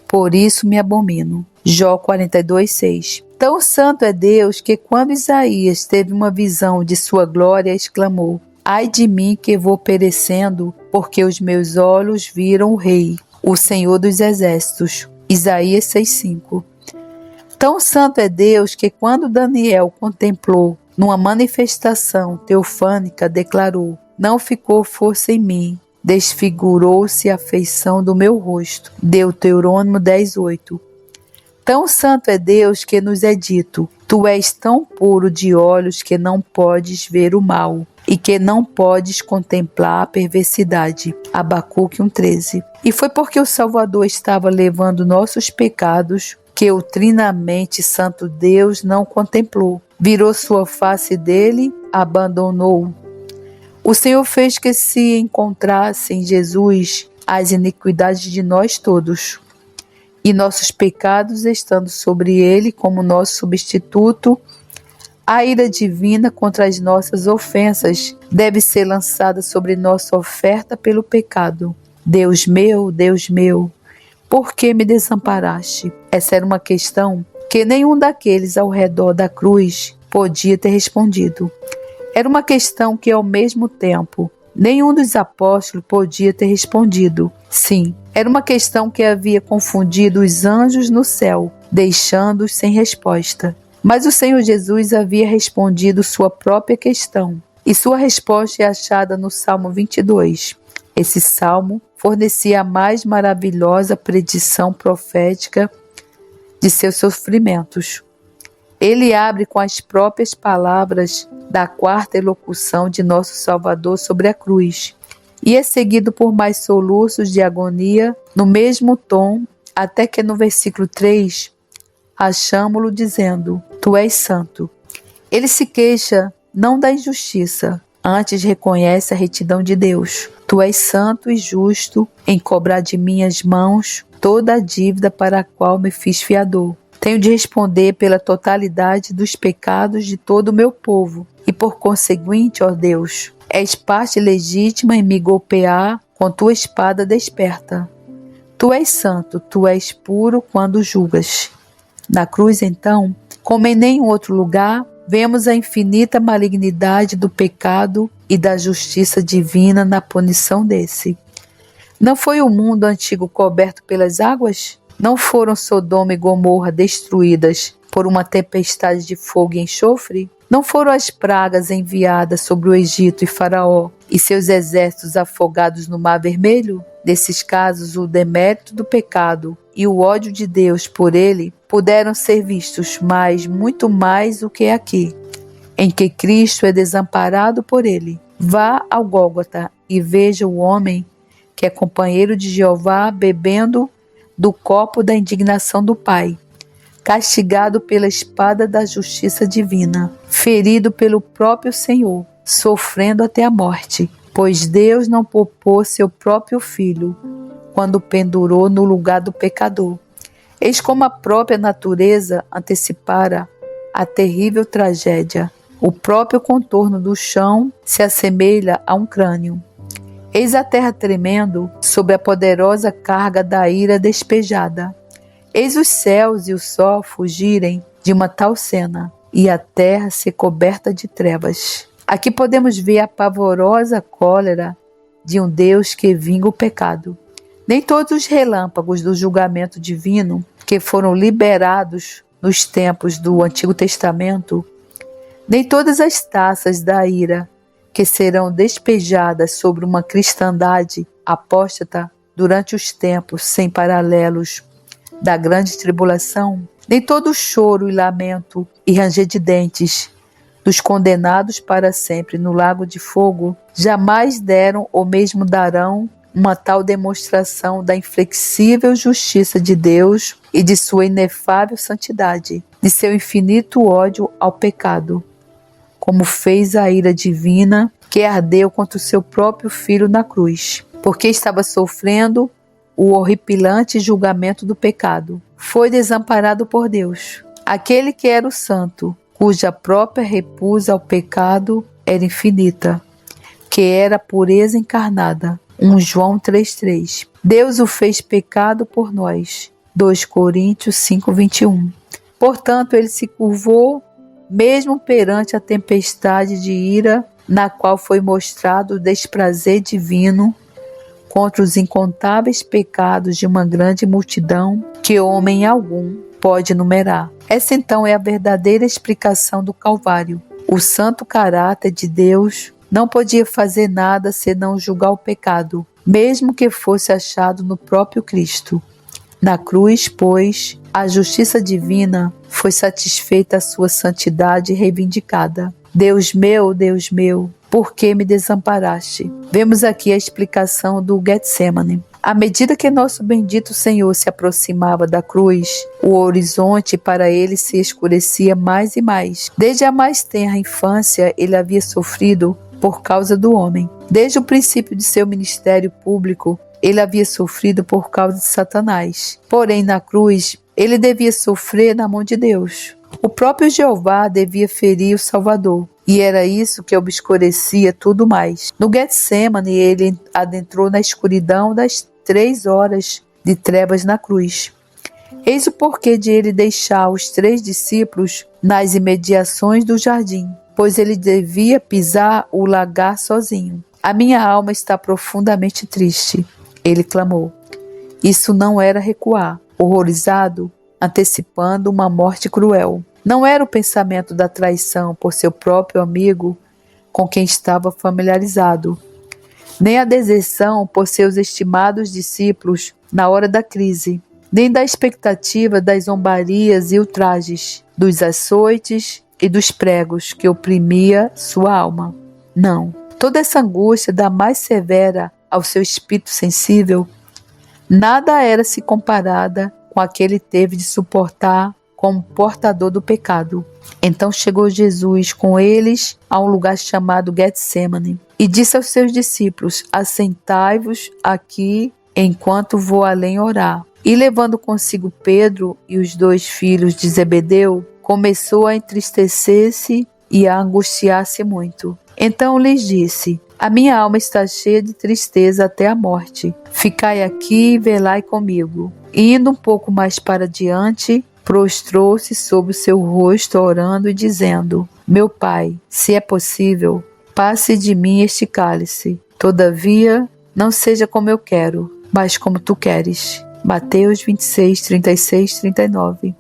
por isso me abomino. Jó 42, 6. Tão santo é Deus que quando Isaías teve uma visão de sua glória, exclamou: ai de mim que vou perecendo, porque os meus olhos viram o Rei, o Senhor dos Exércitos. Isaías 6,5. Tão santo é Deus que quando Daniel contemplou numa manifestação teofânica, declarou: não ficou força em mim, desfigurou-se a feição do meu rosto. Deuterônimo 10,8. Tão santo é Deus que nos é dito: tu és tão puro de olhos que não podes ver o mal e que não podes contemplar a perversidade. Abacuque 1,13. E foi porque o Salvador estava levando nossos pecados que o trinamente santo Deus não contemplou. Virou sua face dele, abandonou-o. O Senhor fez que se encontrasse em Jesus as iniquidades de nós todos, e nossos pecados estando sobre ele como nosso substituto, a ira divina contra as nossas ofensas deve ser lançada sobre nossa oferta pelo pecado. Deus meu, por que me desamparaste? Essa era uma questão que nenhum daqueles ao redor da cruz podia ter respondido. Era uma questão que, ao mesmo tempo, nenhum dos apóstolos podia ter respondido. Sim, era uma questão que havia confundido os anjos no céu, deixando-os sem resposta. Mas o Senhor Jesus havia respondido sua própria questão, e sua resposta é achada no Salmo 22. Esse salmo fornecia a mais maravilhosa predição profética de seus sofrimentos. Ele abre com as próprias palavras da 4ª elocução de nosso Salvador sobre a cruz, e é seguido por mais soluços de agonia no mesmo tom, até que no versículo 3 achamo-lo dizendo: tu és santo. Ele se queixa não da injustiça, antes reconhece a retidão de Deus. Tu és santo e justo em cobrar de minhas mãos toda a dívida para a qual me fiz fiador. Tenho de responder pela totalidade dos pecados de todo o meu povo, e por conseguinte, ó Deus, és parte legítima em me golpear com tua espada desperta. Tu és santo, tu és puro quando julgas. Na cruz, então, como em nenhum outro lugar, vemos a infinita malignidade do pecado e da justiça divina na punição desse. Não foi o mundo antigo coberto pelas águas? Não foram Sodoma e Gomorra destruídas por uma tempestade de fogo e enxofre? Não foram as pragas enviadas sobre o Egito e Faraó e seus exércitos afogados no Mar Vermelho? Nesses casos, o demérito do pecado e o ódio de Deus por ele puderam ser vistos, mas muito mais do que aqui, em que Cristo é desamparado por ele. Vá ao Gólgota e veja o homem que é companheiro de Jeová bebendo do copo da indignação do Pai, castigado pela espada da justiça divina, ferido pelo próprio Senhor, sofrendo até a morte, pois Deus não poupou seu próprio Filho, quando pendurou no lugar do pecador. Eis como a própria natureza antecipara a terrível tragédia. O próprio contorno do chão se assemelha a um crânio. Eis a terra tremendo sob a poderosa carga da ira despejada. Eis os céus e o sol fugirem de uma tal cena, e a terra ser coberta de trevas. Aqui podemos ver a pavorosa cólera de um Deus que vinga o pecado. Nem todos os relâmpagos do julgamento divino que foram liberados nos tempos do Antigo Testamento, nem todas as taças da ira que serão despejadas sobre uma cristandade apóstata durante os tempos sem paralelos da grande tribulação, nem todo o choro e lamento e ranger de dentes dos condenados para sempre no lago de fogo jamais deram ou mesmo darão uma tal demonstração da inflexível justiça de Deus e de sua inefável santidade, de seu infinito ódio ao pecado, como fez a ira divina que ardeu contra o seu próprio Filho na cruz, porque estava sofrendo o horripilante julgamento do pecado. Foi desamparado por Deus, aquele que era o santo, cuja própria repusa ao pecado era infinita, que era a pureza encarnada. 1 João 3,3. Deus o fez pecado por nós. 2 Coríntios 5,21. Portanto, ele se curvou mesmo perante a tempestade de ira na qual foi mostrado o desprazer divino contra os incontáveis pecados de uma grande multidão que homem algum pode numerar. Essa então é a verdadeira explicação do Calvário. O santo caráter de Deus não podia fazer nada senão julgar o pecado, mesmo que fosse achado no próprio Cristo. Na cruz, pois, a justiça divina foi satisfeita a sua santidade reivindicada. Deus meu, por que me desamparaste? Vemos aqui a explicação do Getsemane. À medida que nosso bendito Senhor se aproximava da cruz, o horizonte para ele se escurecia mais e mais. Desde a mais tenra infância, ele havia sofrido por causa do homem. Desde o princípio de seu ministério público, ele havia sofrido por causa de Satanás. Porém, na cruz, ele devia sofrer na mão de Deus. O próprio Jeová devia ferir o Salvador, e era isso que obscurecia tudo mais. No Getsemane, ele adentrou na escuridão das 3 horas de trevas na cruz. Eis o porquê de ele deixar os 3 discípulos nas imediações do jardim, pois ele devia pisar o lagar sozinho. A minha alma está profundamente triste, ele clamou. Isso não era recuar, horrorizado, antecipando uma morte cruel. Não era o pensamento da traição por seu próprio amigo com quem estava familiarizado, nem a deserção por seus estimados discípulos na hora da crise, nem da expectativa das zombarias e ultrajes, dos açoites e dos pregos que oprimia sua alma. Não, toda essa angústia da mais severa ao seu espírito sensível, nada era se comparada com a que ele teve de suportar como portador do pecado. Então chegou Jesus com eles a um lugar chamado Getsemane e disse aos seus discípulos: assentai-vos aqui enquanto vou além orar. E levando consigo Pedro e os 2 filhos de Zebedeu, começou a entristecer-se e a angustiar-se muito. Então lhes disse: a minha alma está cheia de tristeza até a morte. Ficai aqui e velai comigo. E indo um pouco mais para diante, prostrou-se sobre o seu rosto, orando e dizendo: meu Pai, se é possível, passe de mim este cálice. Todavia, não seja como eu quero, mas como tu queres. Mateus 26, 36, 39.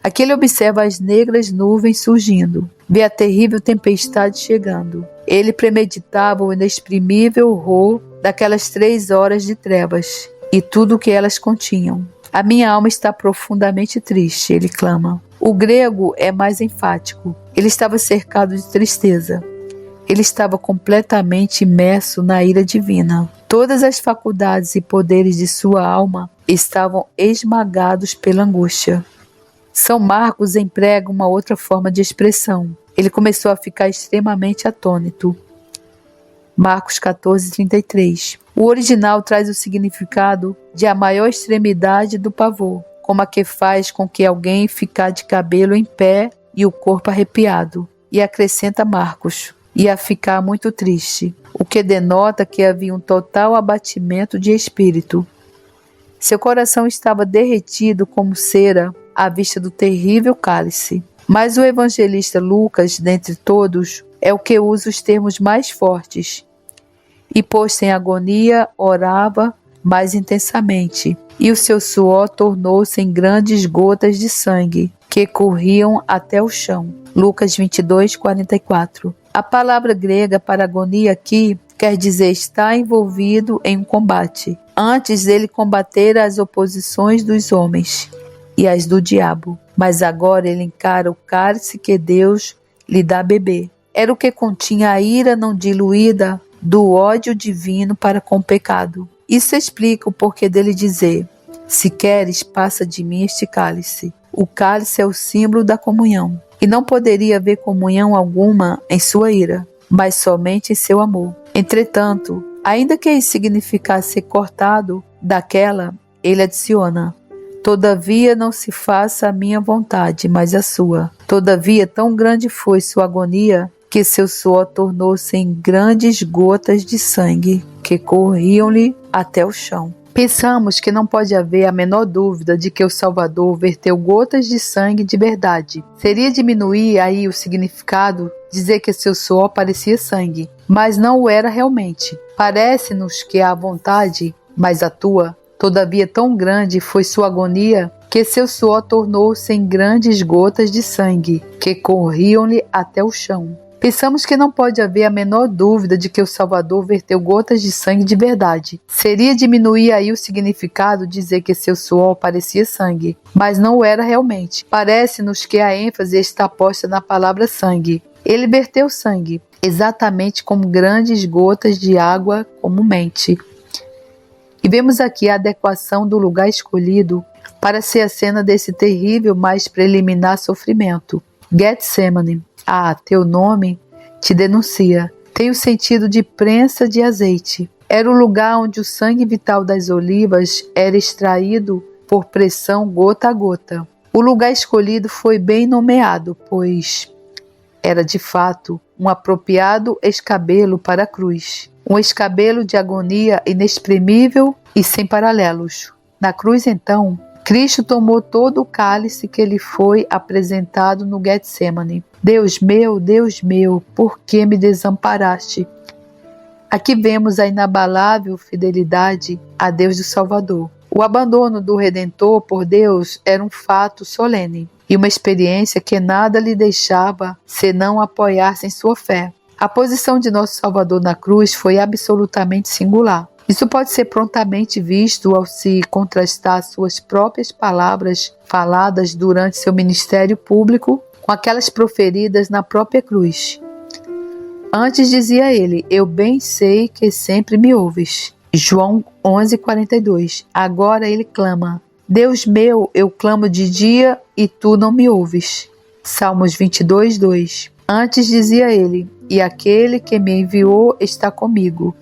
Aqui ele observa as negras nuvens surgindo, vê a terrível tempestade chegando. Ele premeditava o inexprimível horror daquelas 3 horas de trevas e tudo o que elas continham. A minha alma está profundamente triste, ele clama. O grego é mais enfático. Ele estava cercado de tristeza. Ele estava completamente imerso na ira divina. Todas as faculdades e poderes de sua alma estavam esmagados pela angústia. São Marcos emprega uma outra forma de expressão. Ele começou a ficar extremamente atônito. Marcos 14:33. O original traz o significado de a maior extremidade do pavor, como a que faz com que alguém ficar de cabelo em pé e o corpo arrepiado. E acrescenta Marcos, e a ficar muito triste, o que denota que havia um total abatimento de espírito. Seu coração estava derretido como cera à vista do terrível cálice. Mas o evangelista Lucas, dentre todos, é o que usa os termos mais fortes. E posto em agonia, orava mais intensamente, e o seu suor tornou-se em grandes gotas de sangue, que corriam até o chão. Lucas 22:44. A palavra grega para agonia aqui quer dizer estar envolvido em um combate, antes dele combater as oposições dos homens e as do diabo. Mas agora ele encara o cálice que Deus lhe dá a beber. Era o que continha a ira não diluída do ódio divino para com o pecado. Isso explica o porquê dele dizer: se queres, passa de mim este cálice. O cálice é o símbolo da comunhão, e não poderia haver comunhão alguma em sua ira, mas somente em seu amor. Entretanto, ainda que isso significasse ser cortado daquela, ele adiciona: todavia não se faça a minha vontade, mas a sua. Todavia, tão grande foi sua agonia, que seu suor tornou-se em grandes gotas de sangue, que corriam-lhe até o chão. Pensamos que não pode haver a menor dúvida de que o Salvador verteu gotas de sangue de verdade. Seria diminuir aí o significado dizer que seu suor parecia sangue, mas não o era realmente. Parece-nos que a vontade, mas a tua, todavia tão grande foi sua agonia, que seu suor tornou-se em grandes gotas de sangue, que corriam-lhe até o chão. Pensamos que não pode haver a menor dúvida de que o Salvador verteu gotas de sangue de verdade. Seria diminuir aí o significado dizer que seu suor parecia sangue, mas não o era realmente. Parece-nos que a ênfase está posta na palavra sangue. Ele verteu sangue, exatamente como grandes gotas de água comumente. E vemos aqui a adequação do lugar escolhido para ser a cena desse terrível, mas preliminar sofrimento. Getsemane. Teu nome te denuncia. Tem o sentido de prensa de azeite. Era o lugar onde o sangue vital das olivas era extraído por pressão gota a gota. O lugar escolhido foi bem nomeado, pois era de fato um apropriado escabelo para a cruz. Um escabelo de agonia inexprimível e sem paralelos. Na cruz, então, Cristo tomou todo o cálice que lhe foi apresentado no Getsemane. Deus meu, por que me desamparaste? Aqui vemos a inabalável fidelidade a Deus do Salvador. O abandono do Redentor por Deus era um fato solene e uma experiência que nada lhe deixava senão apoiar-se em sua fé. A posição de nosso Salvador na cruz foi absolutamente singular. Isso pode ser prontamente visto ao se contrastar suas próprias palavras faladas durante seu ministério público com aquelas proferidas na própria cruz. Antes dizia ele: eu bem sei que sempre me ouves. João 11:42. Agora ele clama: Deus meu, eu clamo de dia e tu não me ouves. Salmos 22:2. Antes dizia ele: e aquele que me enviou está comigo.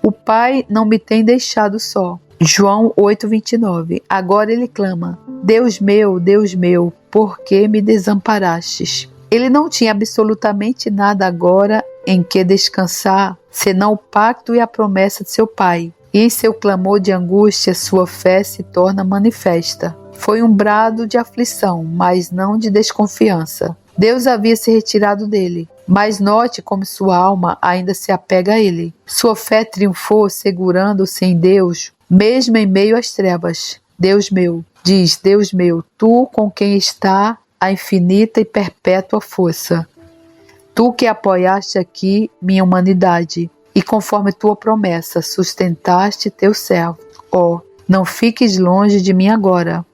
O Pai não me tem deixado só. João 8:29. Agora ele clama: Deus meu, por que me desamparastes? Ele não tinha absolutamente nada agora em que descansar, senão o pacto e a promessa de seu Pai. E em seu clamor de angústia, sua fé se torna manifesta. Foi um brado de aflição, mas não de desconfiança. Deus havia se retirado dele, mas note como sua alma ainda se apega a ele. Sua fé triunfou segurando-se em Deus, mesmo em meio às trevas. Deus meu, diz Deus meu, tu com quem está a infinita e perpétua força. Tu que apoiaste aqui minha humanidade, e conforme tua promessa sustentaste teu servo. Não fiques longe de mim agora.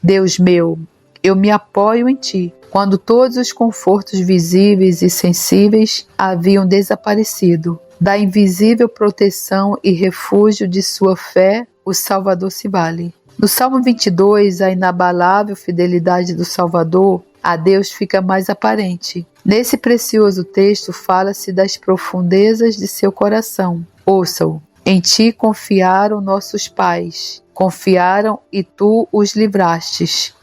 Deus meu, eu me apoio em ti. Quando todos os confortos visíveis e sensíveis haviam desaparecido, Da invisível proteção e refúgio de sua fé, o Salvador se vale. No Salmo 22, a inabalável fidelidade do Salvador a Deus fica mais aparente. Nesse precioso texto fala-se das profundezas de seu coração. Ouça-o. Em ti confiaram nossos pais, confiaram e tu os livrastes.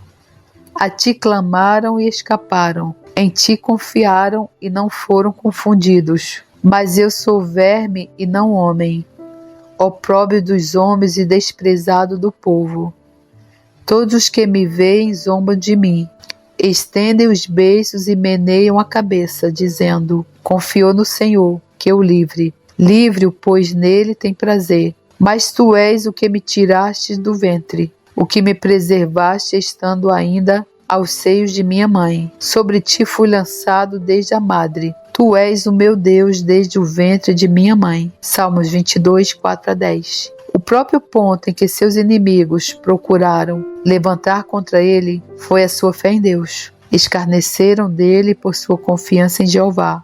A ti clamaram e escaparam, em ti confiaram e não foram confundidos. Mas eu sou verme e não homem, opróbrio dos homens e desprezado do povo. Todos os que me veem zombam de mim, estendem os beiços e meneiam a cabeça, dizendo: confiou no Senhor, que o livre. Livre-o, pois nele tem prazer. Mas tu és o que me tiraste do ventre, o que me preservaste estando ainda aos seios de minha mãe. Sobre ti fui lançado desde a madre. Tu és o meu Deus desde o ventre de minha mãe. Salmos 22, 4-10. O próprio ponto em que seus inimigos procuraram levantar contra ele foi a sua fé em Deus. Escarneceram dele por sua confiança em Jeová.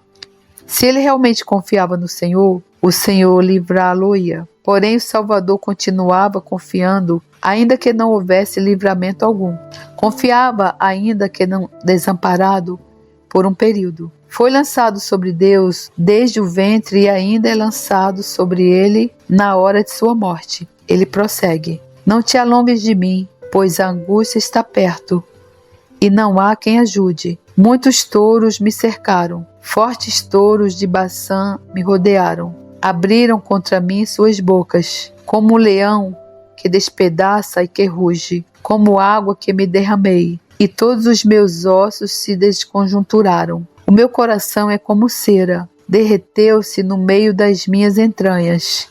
Se ele realmente confiava no Senhor, o Senhor livrá-lo-ia. Porém, o Salvador continuava confiando, ainda que não houvesse livramento algum. Confiava, ainda que não desamparado, por um período. Foi lançado sobre Deus desde o ventre e ainda é lançado sobre ele na hora de sua morte. Ele prossegue: não te alongues de mim, pois a angústia está perto, e não há quem ajude. Muitos touros me cercaram, fortes touros de Baçã me rodearam. Abriram contra mim suas bocas, como um leão que despedaça e que ruge, como água que me derramei, e todos os meus ossos se desconjunturaram. O meu coração é como cera, derreteu-se no meio das minhas entranhas.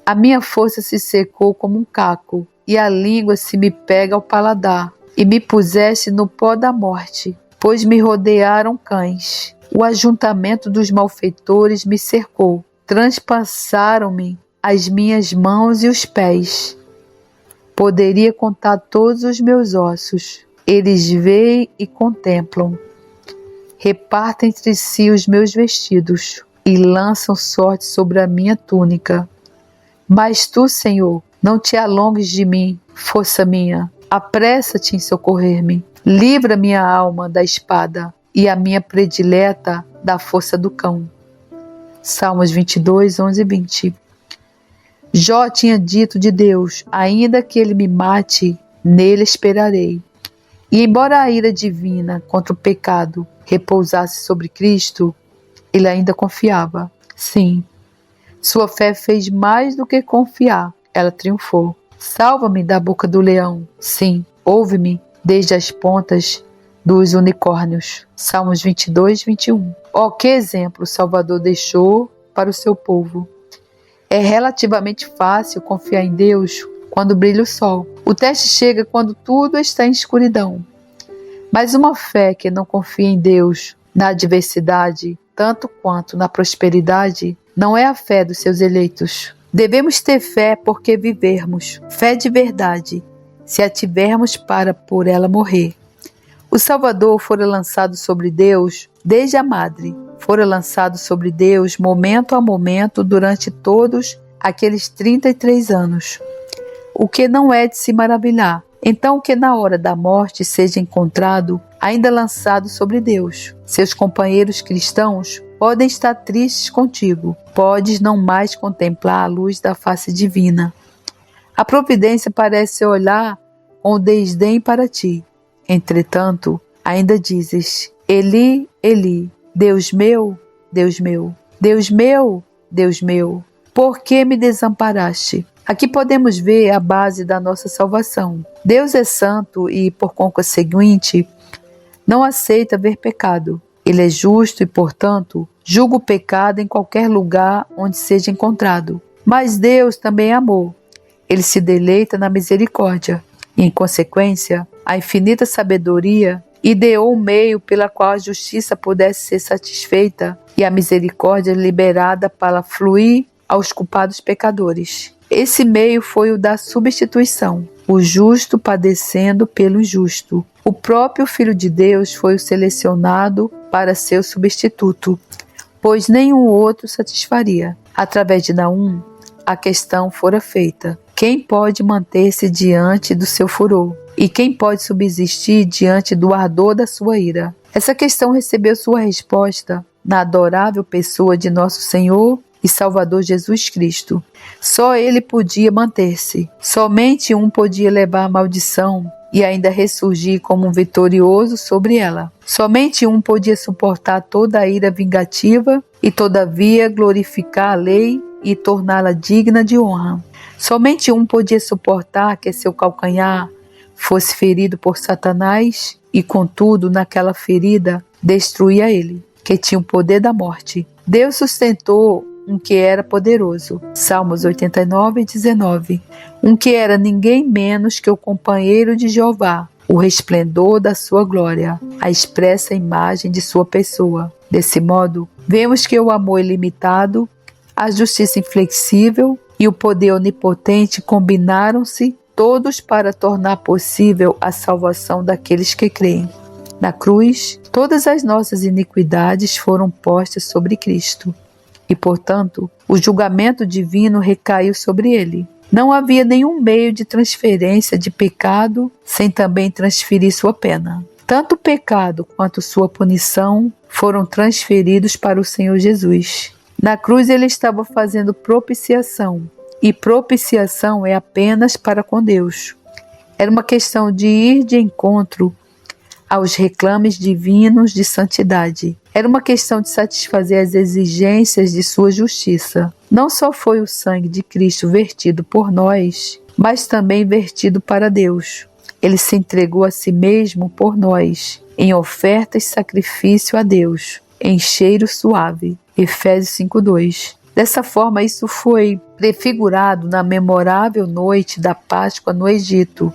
A minha força se secou como um caco, e a língua se me pega ao paladar, e me puseste no pó da morte, pois me rodearam cães. O ajuntamento dos malfeitores me cercou, transpassaram-me as minhas mãos e os pés. Poderia contar todos os meus ossos. Eles veem e contemplam. Repartem entre si os meus vestidos e lançam sorte sobre a minha túnica. Mas tu, Senhor, não te alongues de mim, força minha. Apressa-te em socorrer-me. Livra minha alma da espada e a minha predileta da força do cão. Salmos 22, 11 e 20. Jó tinha dito de Deus: ainda que ele me mate, nele esperarei. E embora a ira divina contra o pecado repousasse sobre Cristo, ele ainda confiava. Sim, sua fé fez mais do que confiar, ela triunfou. Salva-me da boca do leão. Sim, ouve-me desde as pontas dos unicórnios. Salmos 22, 21. Oh, que exemplo o Salvador deixou para o seu povo. É relativamente fácil confiar em Deus quando brilha o sol. O teste chega quando tudo está em escuridão. Mas uma fé que não confia em Deus na adversidade, tanto quanto na prosperidade, não é a fé dos seus eleitos. Devemos ter fé porque vivermos, fé de verdade, se a tivermos para por ela morrer. O Salvador fora lançado sobre Deus desde a madre, fora lançado sobre Deus momento a momento durante todos aqueles 33 anos. O que não é de se maravilhar, então que na hora da morte seja encontrado ainda lançado sobre Deus. Seus companheiros cristãos podem estar tristes contigo, podes não mais contemplar a luz da face divina. A providência parece olhar com desdém para ti. Entretanto, ainda dizes: Eli, Eli, Deus meu, Deus meu, Deus meu, Deus meu, por que me desamparaste? Aqui podemos ver a base da nossa salvação. Deus é santo e, por conseguinte, não aceita ver pecado. Ele é justo e, portanto, julga o pecado em qualquer lugar onde seja encontrado. Mas Deus também é amor. Ele se deleita na misericórdia e, em consequência, a infinita sabedoria ideou um meio pela qual a justiça pudesse ser satisfeita e a misericórdia liberada para fluir aos culpados pecadores. Esse meio foi o da substituição, o justo padecendo pelo injusto. O próprio Filho de Deus foi o selecionado para ser o substituto. pois nenhum outro satisfaria. Através de Naum, a questão fora feita: quem pode manter-se diante do seu furor? E quem pode subsistir diante do ardor da sua ira? Essa questão recebeu sua resposta na adorável pessoa de nosso Senhor e Salvador Jesus Cristo. Só Ele podia manter-se. Somente um podia levar a maldição e ainda ressurgir como um vitorioso sobre ela. Somente um podia suportar toda a ira vingativa e, todavia, glorificar a lei e torná-la digna de honra. Somente um podia suportar que seu calcanhar fosse ferido por Satanás e, contudo, naquela ferida, destruía ele, que tinha o poder da morte. Deus sustentou um que era poderoso. Salmos 89, 19. Um que era ninguém menos que o companheiro de Jeová, o resplendor da sua glória, a expressa imagem de sua pessoa. Desse modo, vemos que o amor ilimitado, a justiça inflexível e o poder onipotente combinaram-se todos para tornar possível a salvação daqueles que creem. Na cruz, todas as nossas iniquidades foram postas sobre Cristo e, portanto, o julgamento divino recaiu sobre ele. Não havia nenhum meio de transferência de pecado sem também transferir sua pena. Tanto o pecado quanto sua punição foram transferidos para o Senhor Jesus. Na cruz ele estava fazendo propiciação, e propiciação é apenas para com Deus. Era uma questão de ir de encontro aos reclames divinos de santidade. Era uma questão de satisfazer as exigências de sua justiça. Não só foi o sangue de Cristo vertido por nós, mas também vertido para Deus. Ele se entregou a si mesmo por nós, em oferta e sacrifício a Deus, em cheiro suave. Efésios 5:2. Dessa forma, isso foi prefigurado na memorável noite da Páscoa no Egito.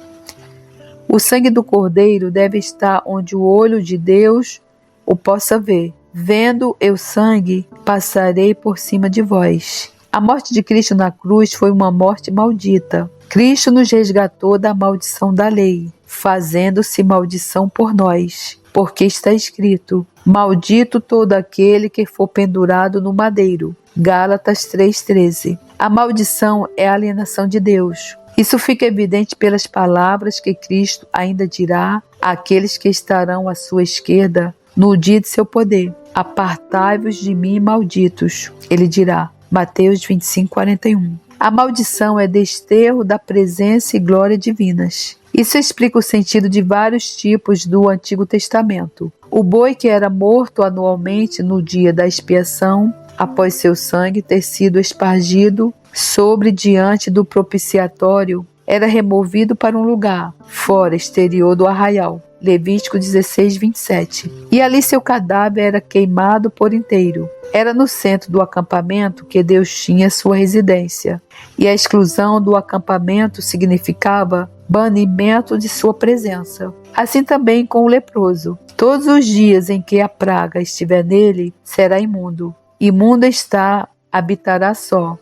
O sangue do Cordeiro deve estar onde o olho de Deus o possa ver. Vendo eu sangue, passarei por cima de vós. A morte de Cristo na cruz foi uma morte maldita. Cristo nos resgatou da maldição da lei, fazendo-se maldição por nós. Porque está escrito: maldito todo aquele que for pendurado no madeiro. Gálatas 3:13. A maldição é a alienação de Deus. Isso fica evidente pelas palavras que Cristo ainda dirá àqueles que estarão à sua esquerda no dia de seu poder: apartai-vos de mim, malditos. Ele dirá, Mateus 25:41. A maldição é desterro da presença e glória divinas. Isso explica o sentido de vários tipos do Antigo Testamento. O boi que era morto anualmente no dia da expiação, após seu sangue ter sido espargido sobre diante do propiciatório, era removido para um lugar fora exterior do arraial. Levítico 16:27. E ali seu cadáver era queimado por inteiro. Era no centro do acampamento que Deus tinha sua residência, e a exclusão do acampamento significava banimento de sua presença. Assim também com o leproso. Todos os dias em que a praga estiver nele, será imundo. Imundo está, habitará só.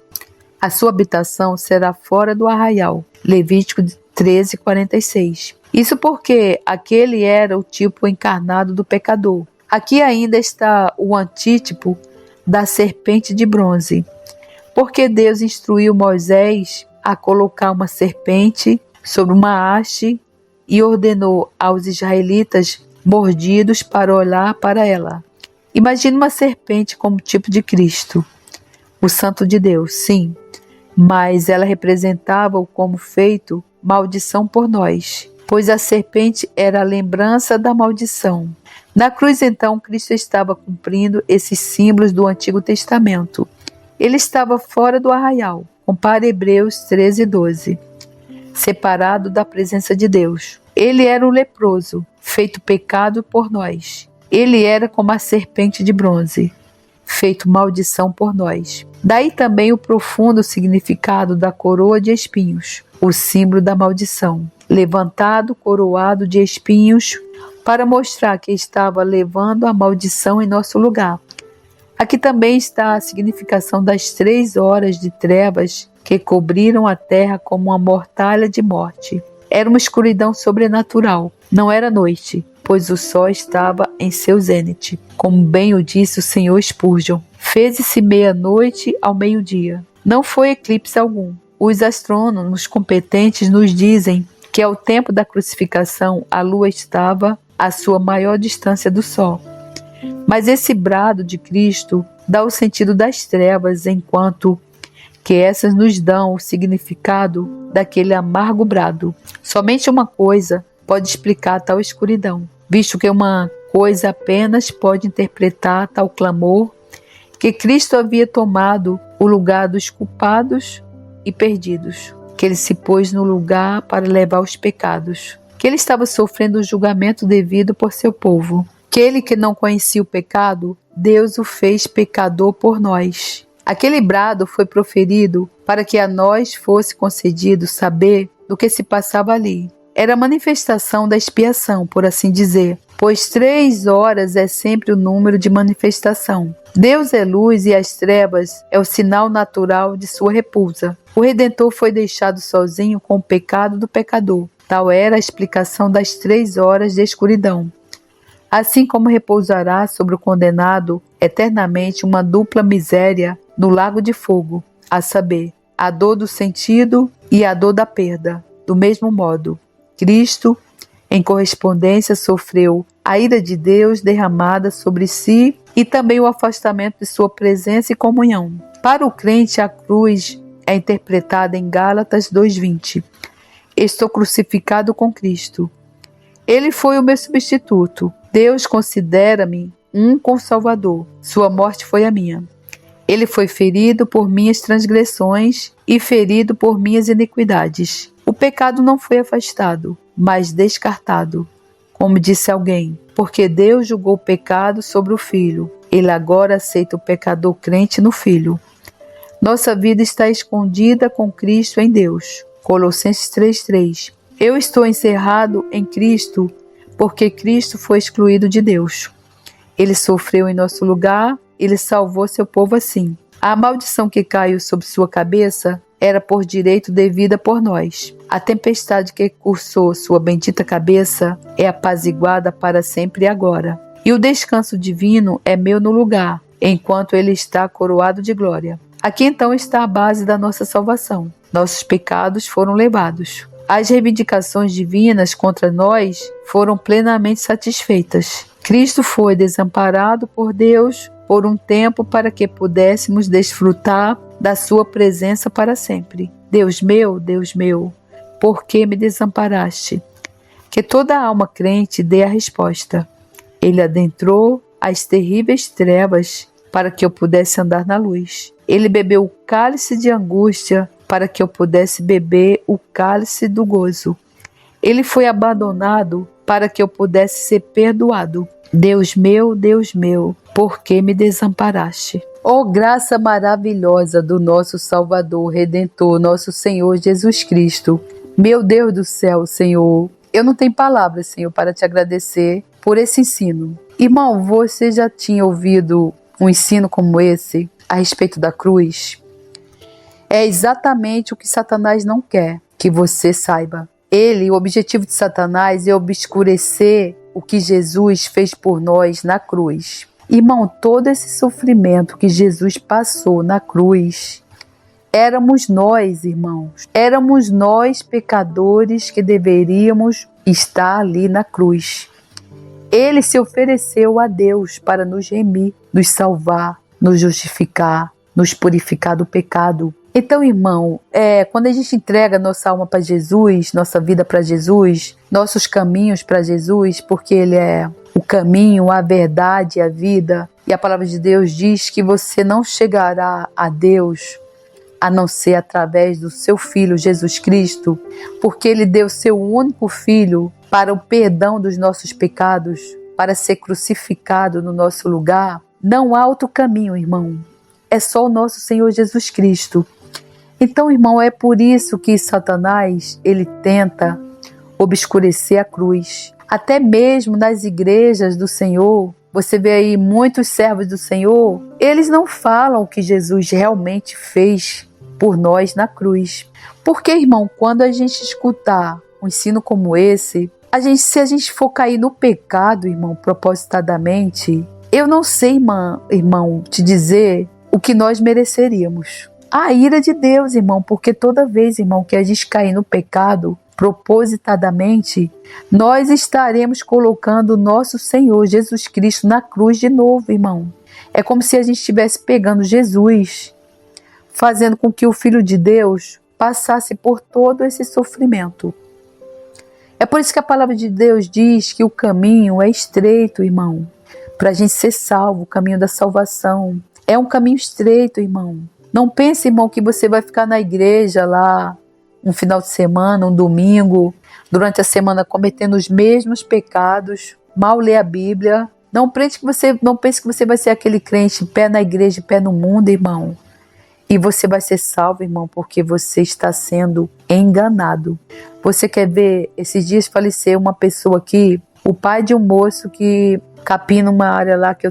A sua habitação será fora do arraial. Levítico 13:46. Isso porque aquele era o tipo encarnado do pecador. Aqui ainda está o antítipo da serpente de bronze. Porque Deus instruiu Moisés a colocar uma serpente sobre uma haste e ordenou aos israelitas mordidos para olhar para ela. Imagine uma serpente como tipo de Cristo, o Santo de Deus, sim, mas ela representava-o como feito maldição por nós, pois a serpente era a lembrança da maldição. Na cruz, então, Cristo estava cumprindo esses símbolos do Antigo Testamento. Ele estava fora do arraial. Compare Hebreus 13:12. Separado da presença de Deus. Ele era um leproso, feito pecado por nós. Ele era como a serpente de bronze, feito maldição por nós. Daí também o profundo significado da coroa de espinhos, o símbolo da maldição. Levantado, coroado de espinhos, para mostrar que estava levando a maldição em nosso lugar. Aqui também está a significação das 3 horas de trevas que cobriram a terra como uma mortalha de morte. Era uma escuridão sobrenatural, não era noite. pois o sol estava em seu zênite. Como bem o disse o Sr. Spurgeon, fez-se meia-noite ao meio-dia. Não foi eclipse algum. Os astrônomos competentes nos dizem que ao tempo da crucificação a lua estava à sua maior distância do sol. Mas esse brado de Cristo dá o sentido das trevas, enquanto que essas nos dão o significado daquele amargo brado. Somente uma coisa pode explicar tal escuridão, visto que uma coisa apenas pode interpretar tal clamor, que Cristo havia tomado o lugar dos culpados e perdidos, que ele se pôs no lugar para levar os pecados, que ele estava sofrendo o julgamento devido por seu povo, que ele que não conhecia o pecado, Deus o fez pecador por nós. Aquele brado foi proferido para que a nós fosse concedido saber do que se passava ali. Era a manifestação da expiação, por assim dizer, pois 3 horas é sempre o número de manifestação. Deus é luz e as trevas é o sinal natural de sua repulsa. O Redentor foi deixado sozinho com o pecado do pecador. Tal era a explicação das 3 horas de escuridão. Assim como repousará sobre o condenado eternamente uma dupla miséria no lago de fogo, a saber, a dor do sentido e a dor da perda. Do mesmo modo, Cristo, em correspondência, sofreu a ira de Deus derramada sobre si e também o afastamento de sua presença e comunhão. Para o crente, a cruz é interpretada em Gálatas 2:20. Estou crucificado com Cristo. Ele foi o meu substituto. Deus considera-me um consalvador. Sua morte foi a minha. Ele foi ferido por minhas transgressões e ferido por minhas iniquidades. O pecado não foi afastado, mas descartado. Como disse alguém, porque Deus julgou o pecado sobre o Filho. Ele agora aceita o pecador crente no Filho. Nossa vida está escondida com Cristo em Deus. Colossenses 3:3. Eu estou encerrado em Cristo porque Cristo foi excluído de Deus. Ele sofreu em nosso lugar, ele salvou seu povo assim. A maldição que caiu sobre sua cabeça era por direito devida por nós. A tempestade que cursou sua bendita cabeça é apaziguada para sempre e agora. E o descanso divino é meu no lugar, enquanto ele está coroado de glória. Aqui então está a base da nossa salvação. Nossos pecados foram levados. As reivindicações divinas contra nós foram plenamente satisfeitas. Cristo foi desamparado por Deus por um tempo para que pudéssemos desfrutar da sua presença para sempre. Deus meu, por que me desamparaste? Que toda alma crente dê a resposta. Ele adentrou as terríveis trevas para que eu pudesse andar na luz. Ele bebeu o cálice de angústia para que eu pudesse beber o cálice do gozo. Ele foi abandonado para que eu pudesse ser perdoado. Deus meu, por que me desamparaste? Oh, graça maravilhosa do nosso Salvador, Redentor, nosso Senhor Jesus Cristo. Meu Deus do céu, Senhor, eu não tenho palavras, Senhor, para te agradecer por esse ensino. Irmão, você já tinha ouvido um ensino como esse a respeito da cruz? É exatamente o que Satanás não quer que você saiba. O objetivo de Satanás é obscurecer o que Jesus fez por nós na cruz. Irmão, todo esse sofrimento que Jesus passou na cruz, éramos nós, irmãos. Éramos nós, pecadores, que deveríamos estar ali na cruz. Ele se ofereceu a Deus para nos remir, nos salvar, nos justificar, nos purificar do pecado. Então, irmão, quando a gente entrega nossa alma para Jesus, nossa vida para Jesus, nossos caminhos para Jesus, porque Ele é o caminho, a verdade, a vida, e a palavra de Deus diz que você não chegará a Deus a não ser através do seu Filho Jesus Cristo, porque Ele deu seu único Filho para o perdão dos nossos pecados, para ser crucificado no nosso lugar. Não há outro caminho, irmão. É só o nosso Senhor Jesus Cristo. Então, irmão, é por isso que Satanás, ele tenta obscurecer a cruz. Até mesmo nas igrejas do Senhor, você vê aí muitos servos do Senhor, eles não falam o que Jesus realmente fez por nós na cruz. Porque, irmão, quando a gente escutar um ensino como esse, Se a gente for cair no pecado, irmão, propositadamente, eu não sei, irmão, te dizer o que nós mereceríamos. A ira de Deus, irmão, porque toda vez, irmão, que a gente cair no pecado, propositadamente, nós estaremos colocando o nosso Senhor Jesus Cristo na cruz de novo, irmão. É como se a gente estivesse pegando Jesus, fazendo com que o Filho de Deus passasse por todo esse sofrimento. É por isso que a palavra de Deus diz que o caminho é estreito, irmão, para a gente ser salvo, o caminho da salvação. É um caminho estreito, irmão. Não pense, irmão, que você vai ficar na igreja lá, um final de semana, um domingo, durante a semana cometendo os mesmos pecados, mal ler a Bíblia. Não pense que você vai ser aquele crente, pé na igreja, pé no mundo, irmão. E você vai ser salvo, irmão, porque você está sendo enganado. Você quer ver? Esses dias faleceu uma pessoa aqui, o pai de um moço que capina uma área lá que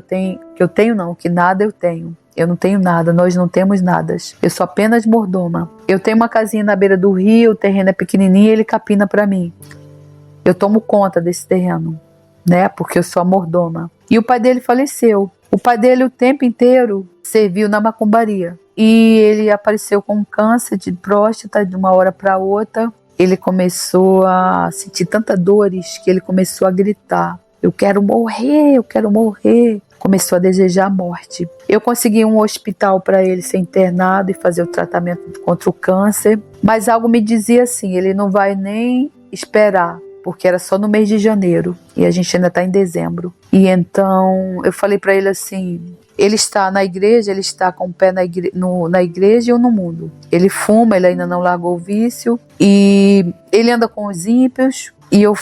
nada eu tenho. Eu não tenho nada, nós não temos nada. Eu sou apenas mordoma. Eu tenho uma casinha na beira do rio, o terreno é pequenininho e ele capina para mim. Eu tomo conta desse terreno, né? Porque eu sou a mordoma. E o pai dele faleceu. O pai dele o tempo inteiro serviu na macumbaria. E ele apareceu com câncer de próstata de uma hora para outra. Ele começou a sentir tantas dores que ele começou a gritar: eu quero morrer, eu quero morrer. Começou a desejar a morte. Eu consegui um hospital para ele ser internado e fazer o tratamento contra o câncer. Mas algo me dizia assim, ele não vai nem esperar, porque era só no mês de janeiro. E a gente ainda está em dezembro. E então eu falei para ele assim, ele está na igreja, ele está com o pé na igreja ou no mundo. Ele fuma, ele ainda não largou o vício. E ele anda com os ímpios. E eu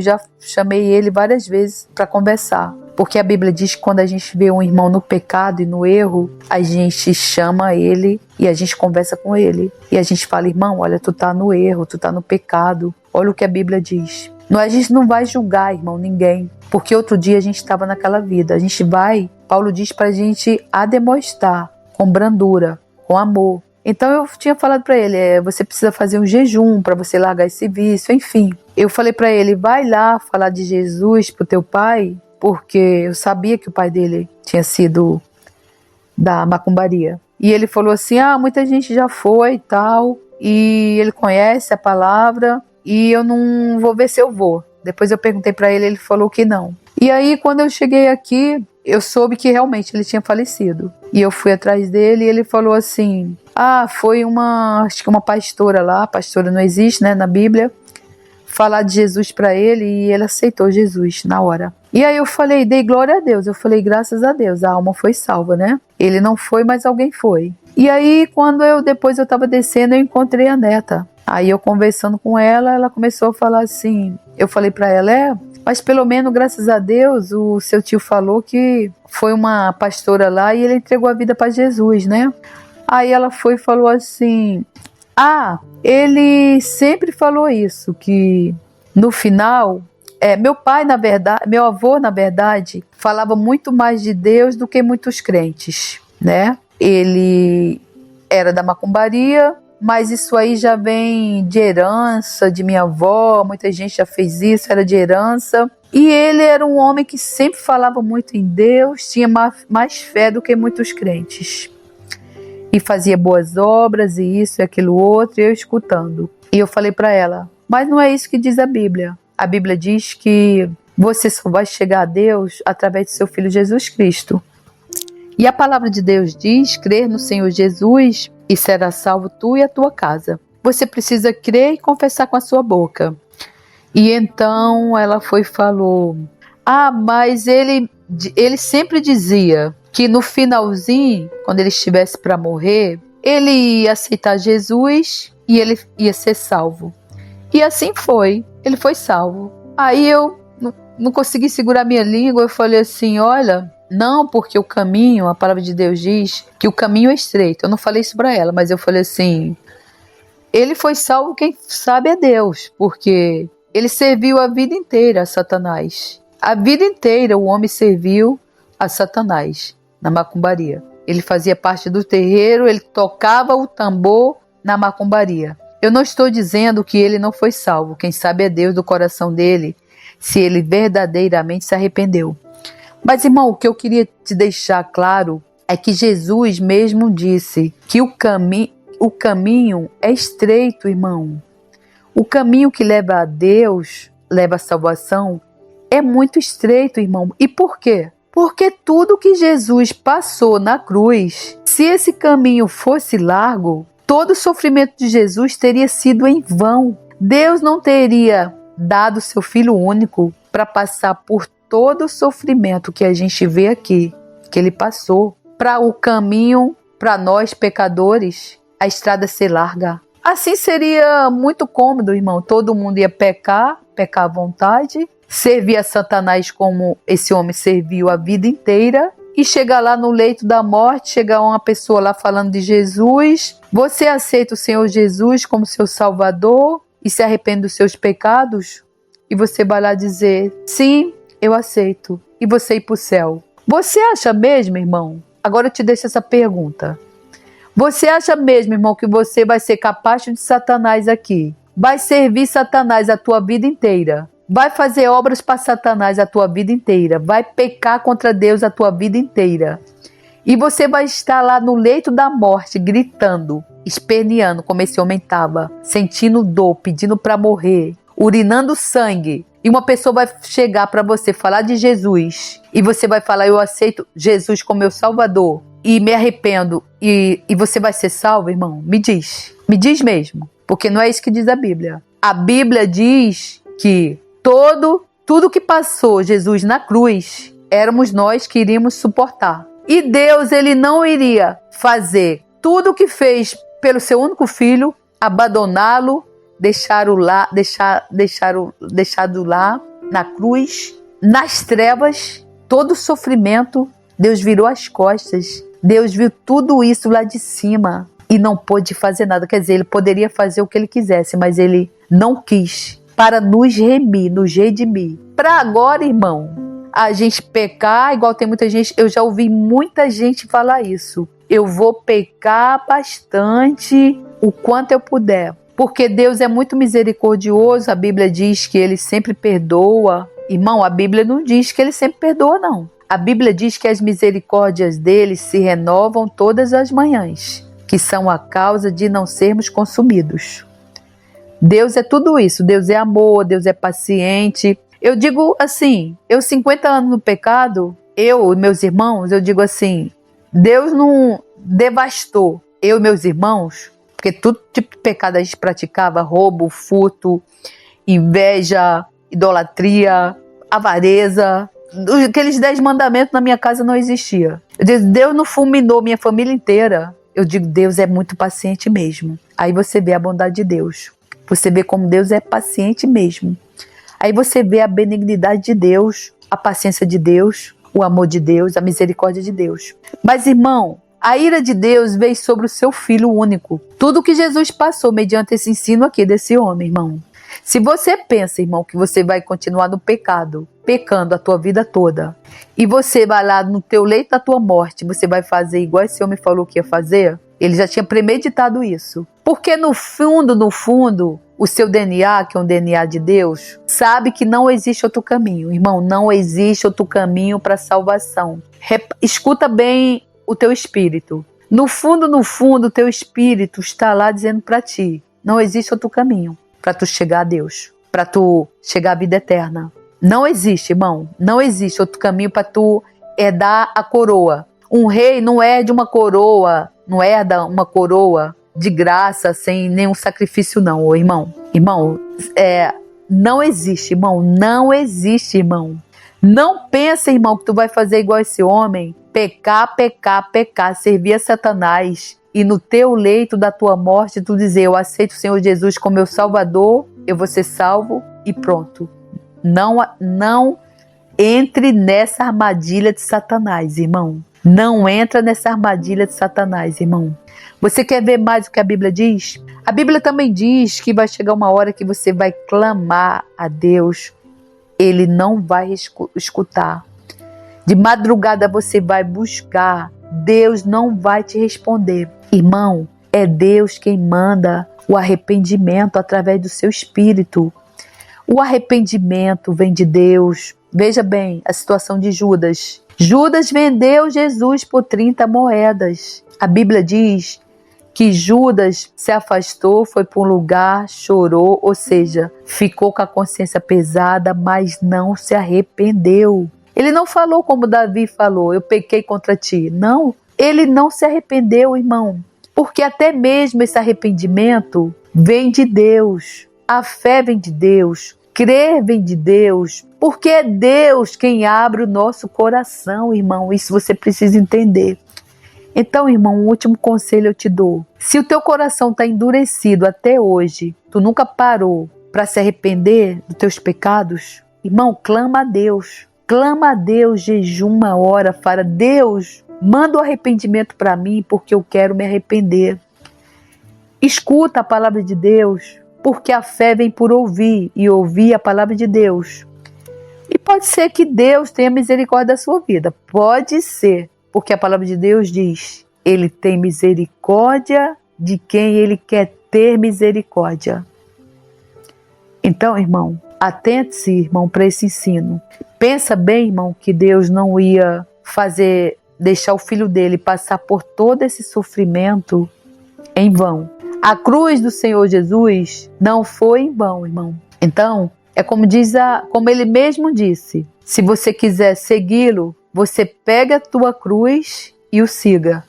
já chamei ele várias vezes para conversar. Porque a Bíblia diz que quando a gente vê um irmão no pecado e no erro, a gente chama ele e a gente conversa com ele. E a gente fala: irmão, olha, tu tá no erro, tu tá no pecado. Olha o que a Bíblia diz. A gente não vai julgar, irmão, ninguém. Porque outro dia a gente estava naquela vida. A gente vai, Paulo diz pra gente admoestar com brandura, com amor. Então eu tinha falado para ele, você precisa fazer um jejum para você largar esse vício, enfim. Eu falei para ele, vai lá falar de Jesus pro teu pai, porque eu sabia que o pai dele tinha sido da macumbaria. E ele falou assim, muita gente já foi e tal, e ele conhece a palavra, e eu não vou ver se eu vou. Depois eu perguntei para ele, ele falou que não. E aí quando eu cheguei aqui, eu soube que realmente ele tinha falecido. E eu fui atrás dele e ele falou assim, foi acho que uma pastora lá, pastora não existe, né, na Bíblia, falar de Jesus para ele e ele aceitou Jesus na hora. E aí eu falei, dei glória a Deus, eu falei, graças a Deus, a alma foi salva, né? Ele não foi, mas alguém foi. E aí quando depois eu estava descendo, eu encontrei a neta. Aí eu conversando com ela, ela começou a falar assim, eu falei para ela, mas pelo menos, graças a Deus, o seu tio falou que foi uma pastora lá e ele entregou a vida para Jesus, né? Aí ela foi e falou assim, ele sempre falou isso, que no final, meu avô, na verdade, falava muito mais de Deus do que muitos crentes, né? Ele era da macumbaria, mas isso aí já vem de herança, de minha avó, muita gente já fez isso, era de herança. E ele era um homem que sempre falava muito em Deus, tinha mais fé do que muitos crentes. E fazia boas obras, e isso e aquilo outro, e eu escutando. E eu falei para ela, mas não é isso que diz a Bíblia. A Bíblia diz que você só vai chegar a Deus através do seu Filho Jesus Cristo. E a palavra de Deus diz, crer no Senhor Jesus e será salvo tu e a tua casa. Você precisa crer e confessar com a sua boca. E então ela foi e falou, mas ele sempre dizia que no finalzinho, quando ele estivesse para morrer, ele ia aceitar Jesus e ele ia ser salvo. E assim foi, ele foi salvo. Aí eu não consegui segurar minha língua, eu falei assim, olha, não, porque o caminho, a palavra de Deus diz que o caminho é estreito. Eu não falei isso para ela, mas eu falei assim, ele foi salvo, quem sabe é Deus, porque ele serviu a vida inteira a Satanás. A vida inteira o homem serviu a Satanás na macumbaria. Ele fazia parte do terreiro, ele tocava o tambor na macumbaria. Eu não estou dizendo que ele não foi salvo. Quem sabe é Deus do coração dele, se ele verdadeiramente se arrependeu. Mas, irmão, o que eu queria te deixar claro é que Jesus mesmo disse que o caminho é estreito, irmão. O caminho que leva a Deus, leva à salvação, é muito estreito, irmão. E por quê? Porque tudo que Jesus passou na cruz, se esse caminho fosse largo, todo o sofrimento de Jesus teria sido em vão. Deus não teria dado seu Filho único para passar por todo o sofrimento que a gente vê aqui, que ele passou, para o caminho, para nós pecadores, a estrada ser larga. Assim seria muito cômodo, irmão. Todo mundo ia pecar à vontade, servir a Satanás como esse homem serviu a vida inteira, e chegar lá no leito da morte, chegar uma pessoa lá falando de Jesus, você aceita o Senhor Jesus como seu Salvador e se arrepende dos seus pecados? E você vai lá dizer, sim, eu aceito, e você ir para o céu. Você acha mesmo, irmão? Agora eu te deixo essa pergunta. Você acha mesmo, irmão, que você vai ser capacho de Satanás aqui? Vai servir Satanás a tua vida inteira? Vai fazer obras para Satanás a tua vida inteira? Vai pecar contra Deus a tua vida inteira? E você vai estar lá no leito da morte, gritando, esperneando como esse homem estava, sentindo dor, pedindo para morrer, urinando sangue. E uma pessoa vai chegar para você falar de Jesus, e você vai falar, eu aceito Jesus como meu Salvador, e me arrependo, e você vai ser salvo, irmão? Me diz mesmo, porque não é isso que diz a Bíblia. A Bíblia diz que tudo que passou Jesus na cruz, éramos nós que iríamos suportar. E Deus, ele não iria fazer tudo o que fez pelo seu único filho, abandoná-lo, deixado lá na cruz, nas trevas, todo o sofrimento. Deus virou as costas. Deus viu tudo isso lá de cima e não pôde fazer nada. Quer dizer, ele poderia fazer o que ele quisesse, mas ele não quis, para nos remir, nos redimir. Para agora, irmão, a gente pecar, igual tem muita gente, eu já ouvi muita gente falar isso. Eu vou pecar bastante, o quanto eu puder. Porque Deus é muito misericordioso, a Bíblia diz que ele sempre perdoa. Irmão, a Bíblia não diz que ele sempre perdoa, não. A Bíblia diz que as misericórdias dele se renovam todas as manhãs, que são a causa de não sermos consumidos. Deus é tudo isso, Deus é amor, Deus é paciente. Eu digo assim, eu 50 anos no pecado, eu e meus irmãos, eu digo assim, Deus não devastou eu e meus irmãos, porque todo tipo de pecado a gente praticava, roubo, furto, inveja, idolatria, avareza. Aqueles 10 mandamentos na minha casa não existia. Eu digo, Deus não fulminou minha família inteira. Eu digo, Deus é muito paciente mesmo. Aí você vê a bondade de Deus. Você vê como Deus é paciente mesmo. Aí você vê a benignidade de Deus, a paciência de Deus, o amor de Deus, a misericórdia de Deus. Mas, irmão, a ira de Deus veio sobre o seu Filho único. Tudo que Jesus passou mediante esse ensino aqui desse homem, irmão. Se você pensa, irmão, que você vai continuar no pecado, pecando a tua vida toda, e você vai lá no teu leito da tua morte, você vai fazer igual esse homem falou que ia fazer, ele já tinha premeditado isso. Porque no fundo, o seu DNA, que é um DNA de Deus, sabe que não existe outro caminho. Irmão, não existe outro caminho para a salvação. Escuta bem o teu espírito. No fundo, o teu espírito está lá dizendo para ti, não existe outro caminho para tu chegar a Deus, para tu chegar à vida eterna. Não existe, irmão, não existe outro caminho para tu herdar a coroa. Um rei não herda uma coroa, não herda uma coroa de graça, sem nenhum sacrifício não, irmão. Irmão, não existe, irmão, não existe, irmão. Não pensa, irmão, que tu vai fazer igual esse homem, pecar, servir a Satanás, e no teu leito da tua morte tu dizer, eu aceito o Senhor Jesus como meu Salvador, eu vou ser salvo e pronto. Não entre nessa armadilha de Satanás, irmão. Não entra nessa armadilha de Satanás, irmão. Você quer ver mais o que a Bíblia diz? A Bíblia também diz que vai chegar uma hora que você vai clamar a Deus. Ele não vai escutar. De madrugada você vai buscar. Deus não vai te responder. Irmão, é Deus quem manda o arrependimento através do seu espírito. O arrependimento vem de Deus. Veja bem a situação de Judas. Judas vendeu Jesus por 30 moedas. A Bíblia diz que Judas se afastou, foi para um lugar, chorou, ou seja, ficou com a consciência pesada, mas não se arrependeu. Ele não falou como Davi falou, eu pequei contra ti. Não, ele não se arrependeu, irmão. Porque até mesmo esse arrependimento vem de Deus. A fé vem de Deus. Crer vem de Deus. Porque é Deus quem abre o nosso coração, irmão. Isso você precisa entender. Então, irmão, um último conselho eu te dou. Se o teu coração está endurecido até hoje, tu nunca parou para se arrepender dos teus pecados, irmão, clama a Deus. Clama a Deus, jejuma, ora, fala, Deus, manda o arrependimento para mim porque eu quero me arrepender. Escuta a palavra de Deus, porque a fé vem por ouvir e ouvir a palavra de Deus. E pode ser que Deus tenha misericórdia da sua vida. Pode ser, porque a palavra de Deus diz, Ele tem misericórdia de quem Ele quer ter misericórdia. Então, irmão, atente-se, irmão, para esse ensino. Pensa bem, irmão, que Deus não ia deixar o filho dele passar por todo esse sofrimento em vão. A cruz do Senhor Jesus não foi em vão, irmão. Então, é como ele mesmo disse, se você quiser segui-lo, você pega a tua cruz e o siga.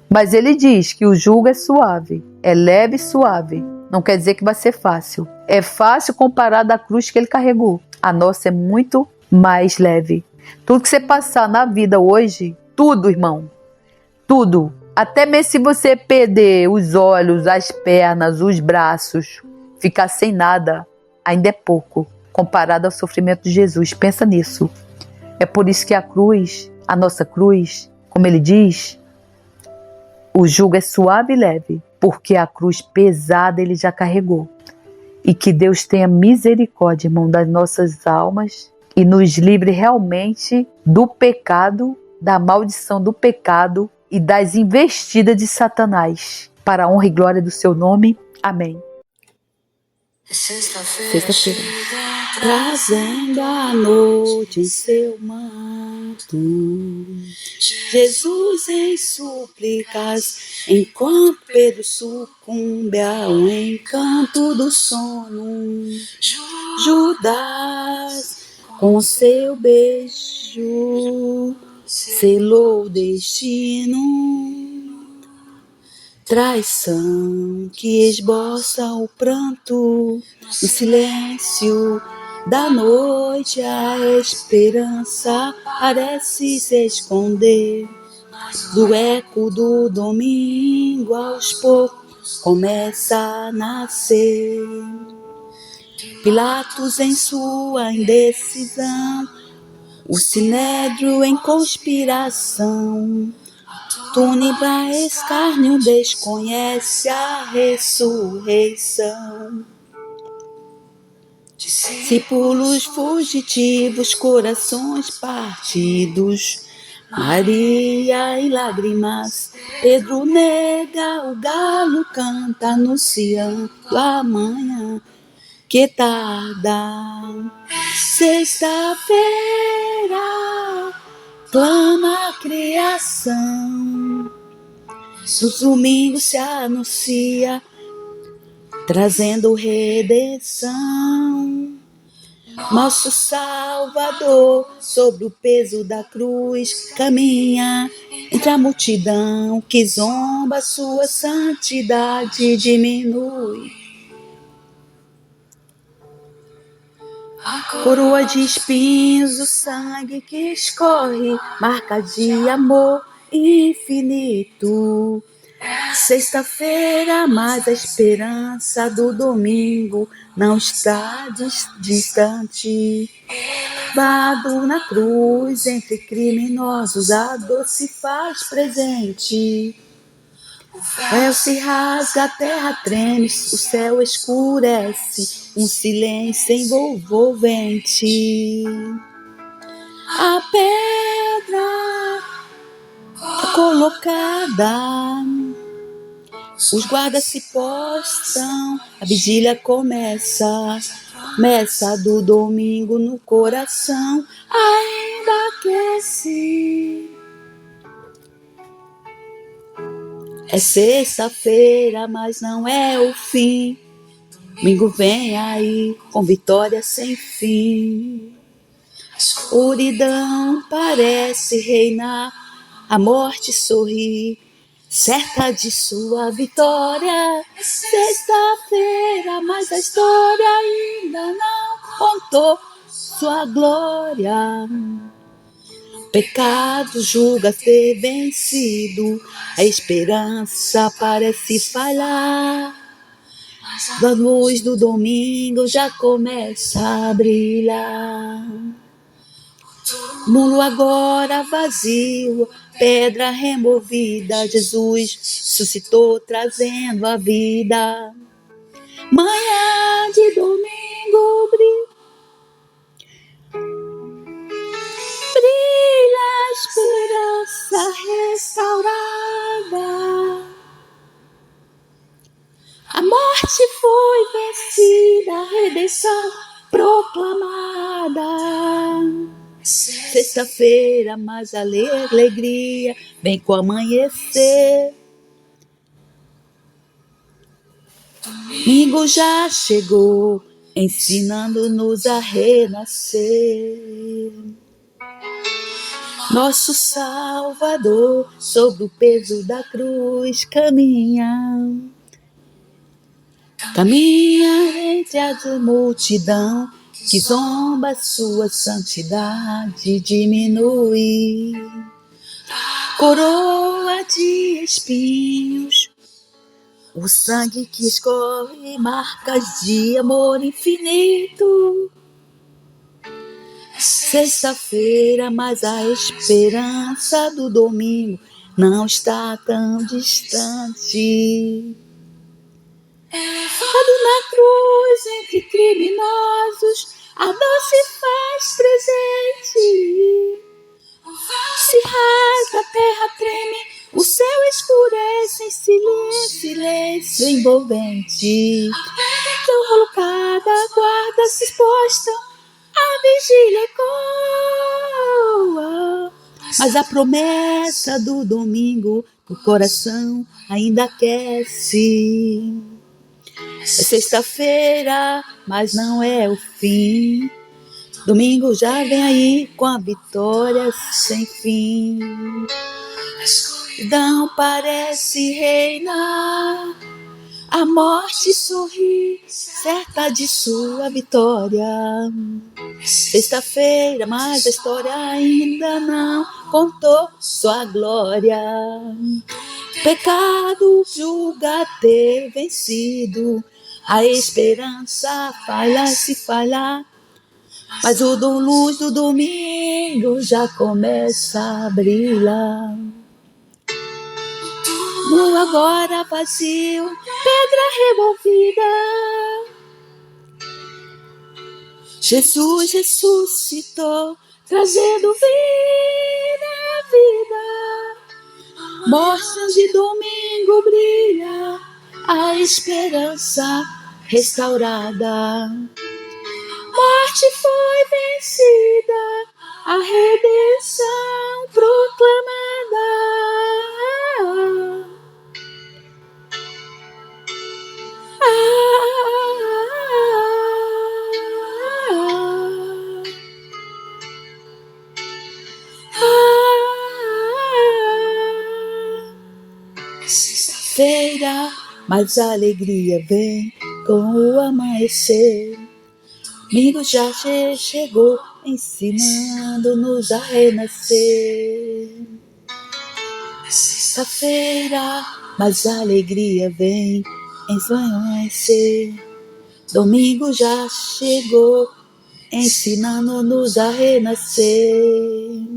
Mas ele diz que o jugo é suave, é leve e suave. Não quer dizer que vai ser fácil. É fácil comparado à cruz que ele carregou. A nossa é muito mais leve. Tudo que você passar na vida hoje, tudo, irmão, tudo. Até mesmo se você perder os olhos, as pernas, os braços, ficar sem nada, ainda é pouco comparado ao sofrimento de Jesus. Pensa nisso. É por isso que a cruz, a nossa cruz, como ele diz, o jugo é suave e leve, porque a cruz pesada ele já carregou. E que Deus tenha misericórdia, irmão, das nossas almas e nos livre realmente do pecado, da maldição do pecado e das investidas de Satanás. Para a honra e glória do seu nome. Amém. Sexta-feira. Trazendo a noite em seu manto, Jesus em súplicas, enquanto Pedro sucumbe ao encanto do sono. Judas, com seu beijo, selou o destino. Traição que esboça o pranto, no silêncio da noite a esperança parece se esconder. Do eco do domingo aos poucos começa a nascer. Pilatos em sua indecisão, o sinédrio em conspiração. Túnica escárnio desconhece a ressurreição. Discípulos fugitivos, corações partidos, Maria em lágrimas, Pedro nega, o galo canta anunciando a manhã que tarda. Sexta-feira clama a criação, nos domingos se anuncia, trazendo redenção. Nosso Salvador, sobre o peso da cruz, caminha entre a multidão que zomba, sua santidade diminui. Coroa de espinhos, o sangue que escorre, marca de amor infinito. Sexta-feira, mas a esperança do domingo não está distante. Levado na cruz entre criminosos, a dor se faz presente. O véu se rasga, a terra treme, o céu escurece, um silêncio envolvente. A pedra colocada Os guardas se postam, a vigília começa. Messa do domingo no coração ainda aquece. É sexta-feira, mas não é o fim. Domingo vem aí com vitória sem fim. A escuridão parece reinar, a morte sorri, certa de sua vitória. Sexta-feira, mas a história ainda não contou sua glória. Pecado julga ter vencido, a esperança parece falhar. A luz do domingo já começa a brilhar. Mundo agora vazio, pedra removida, Jesus suscitou trazendo a vida. Manhã de domingo brilha a esperança restaurada. A morte foi vencida, a redenção proclamada. Sexta-feira, mas a alegria vem com o amanhecer. Domingo já chegou, ensinando-nos a renascer. Nosso Salvador, sobre o peso da cruz, caminha entre a multidão que zomba sua santidade, diminui. Coroa de espinhos, o sangue que escorre, marcas de amor infinito. Sexta-feira, mas a esperança do domingo não está tão distante. Na cruz entre criminosos, a dor se faz presente. Se rasga, a terra treme, o céu escurece em silêncio envolvente. Tão colocada, a guarda se exposta, a vigília ecoa. Mas a promessa do domingo, o coração ainda aquece. É sexta-feira, mas não é o fim. Domingo já vem aí com a vitória sem fim. A escuridão parece reinar, a morte sorri, certa de sua vitória. Sexta-feira, mas a história ainda não contou sua glória. Pecado julga ter vencido, a esperança se falhar. Mas o luz do domingo já começa a brilhar. Mundo agora vazio, pedra removida. Jesus ressuscitou, trazendo vida. Morte de domingo brilha, a esperança restaurada. Morte foi vencida, a redenção proclamada. Sexta-feira, mas a alegria vem com o amanhecer. Domingo já chegou, ensinando-nos a renascer. Sexta-feira, mas a alegria vem em seu amanhecer. Domingo já chegou, ensinando-nos a renascer.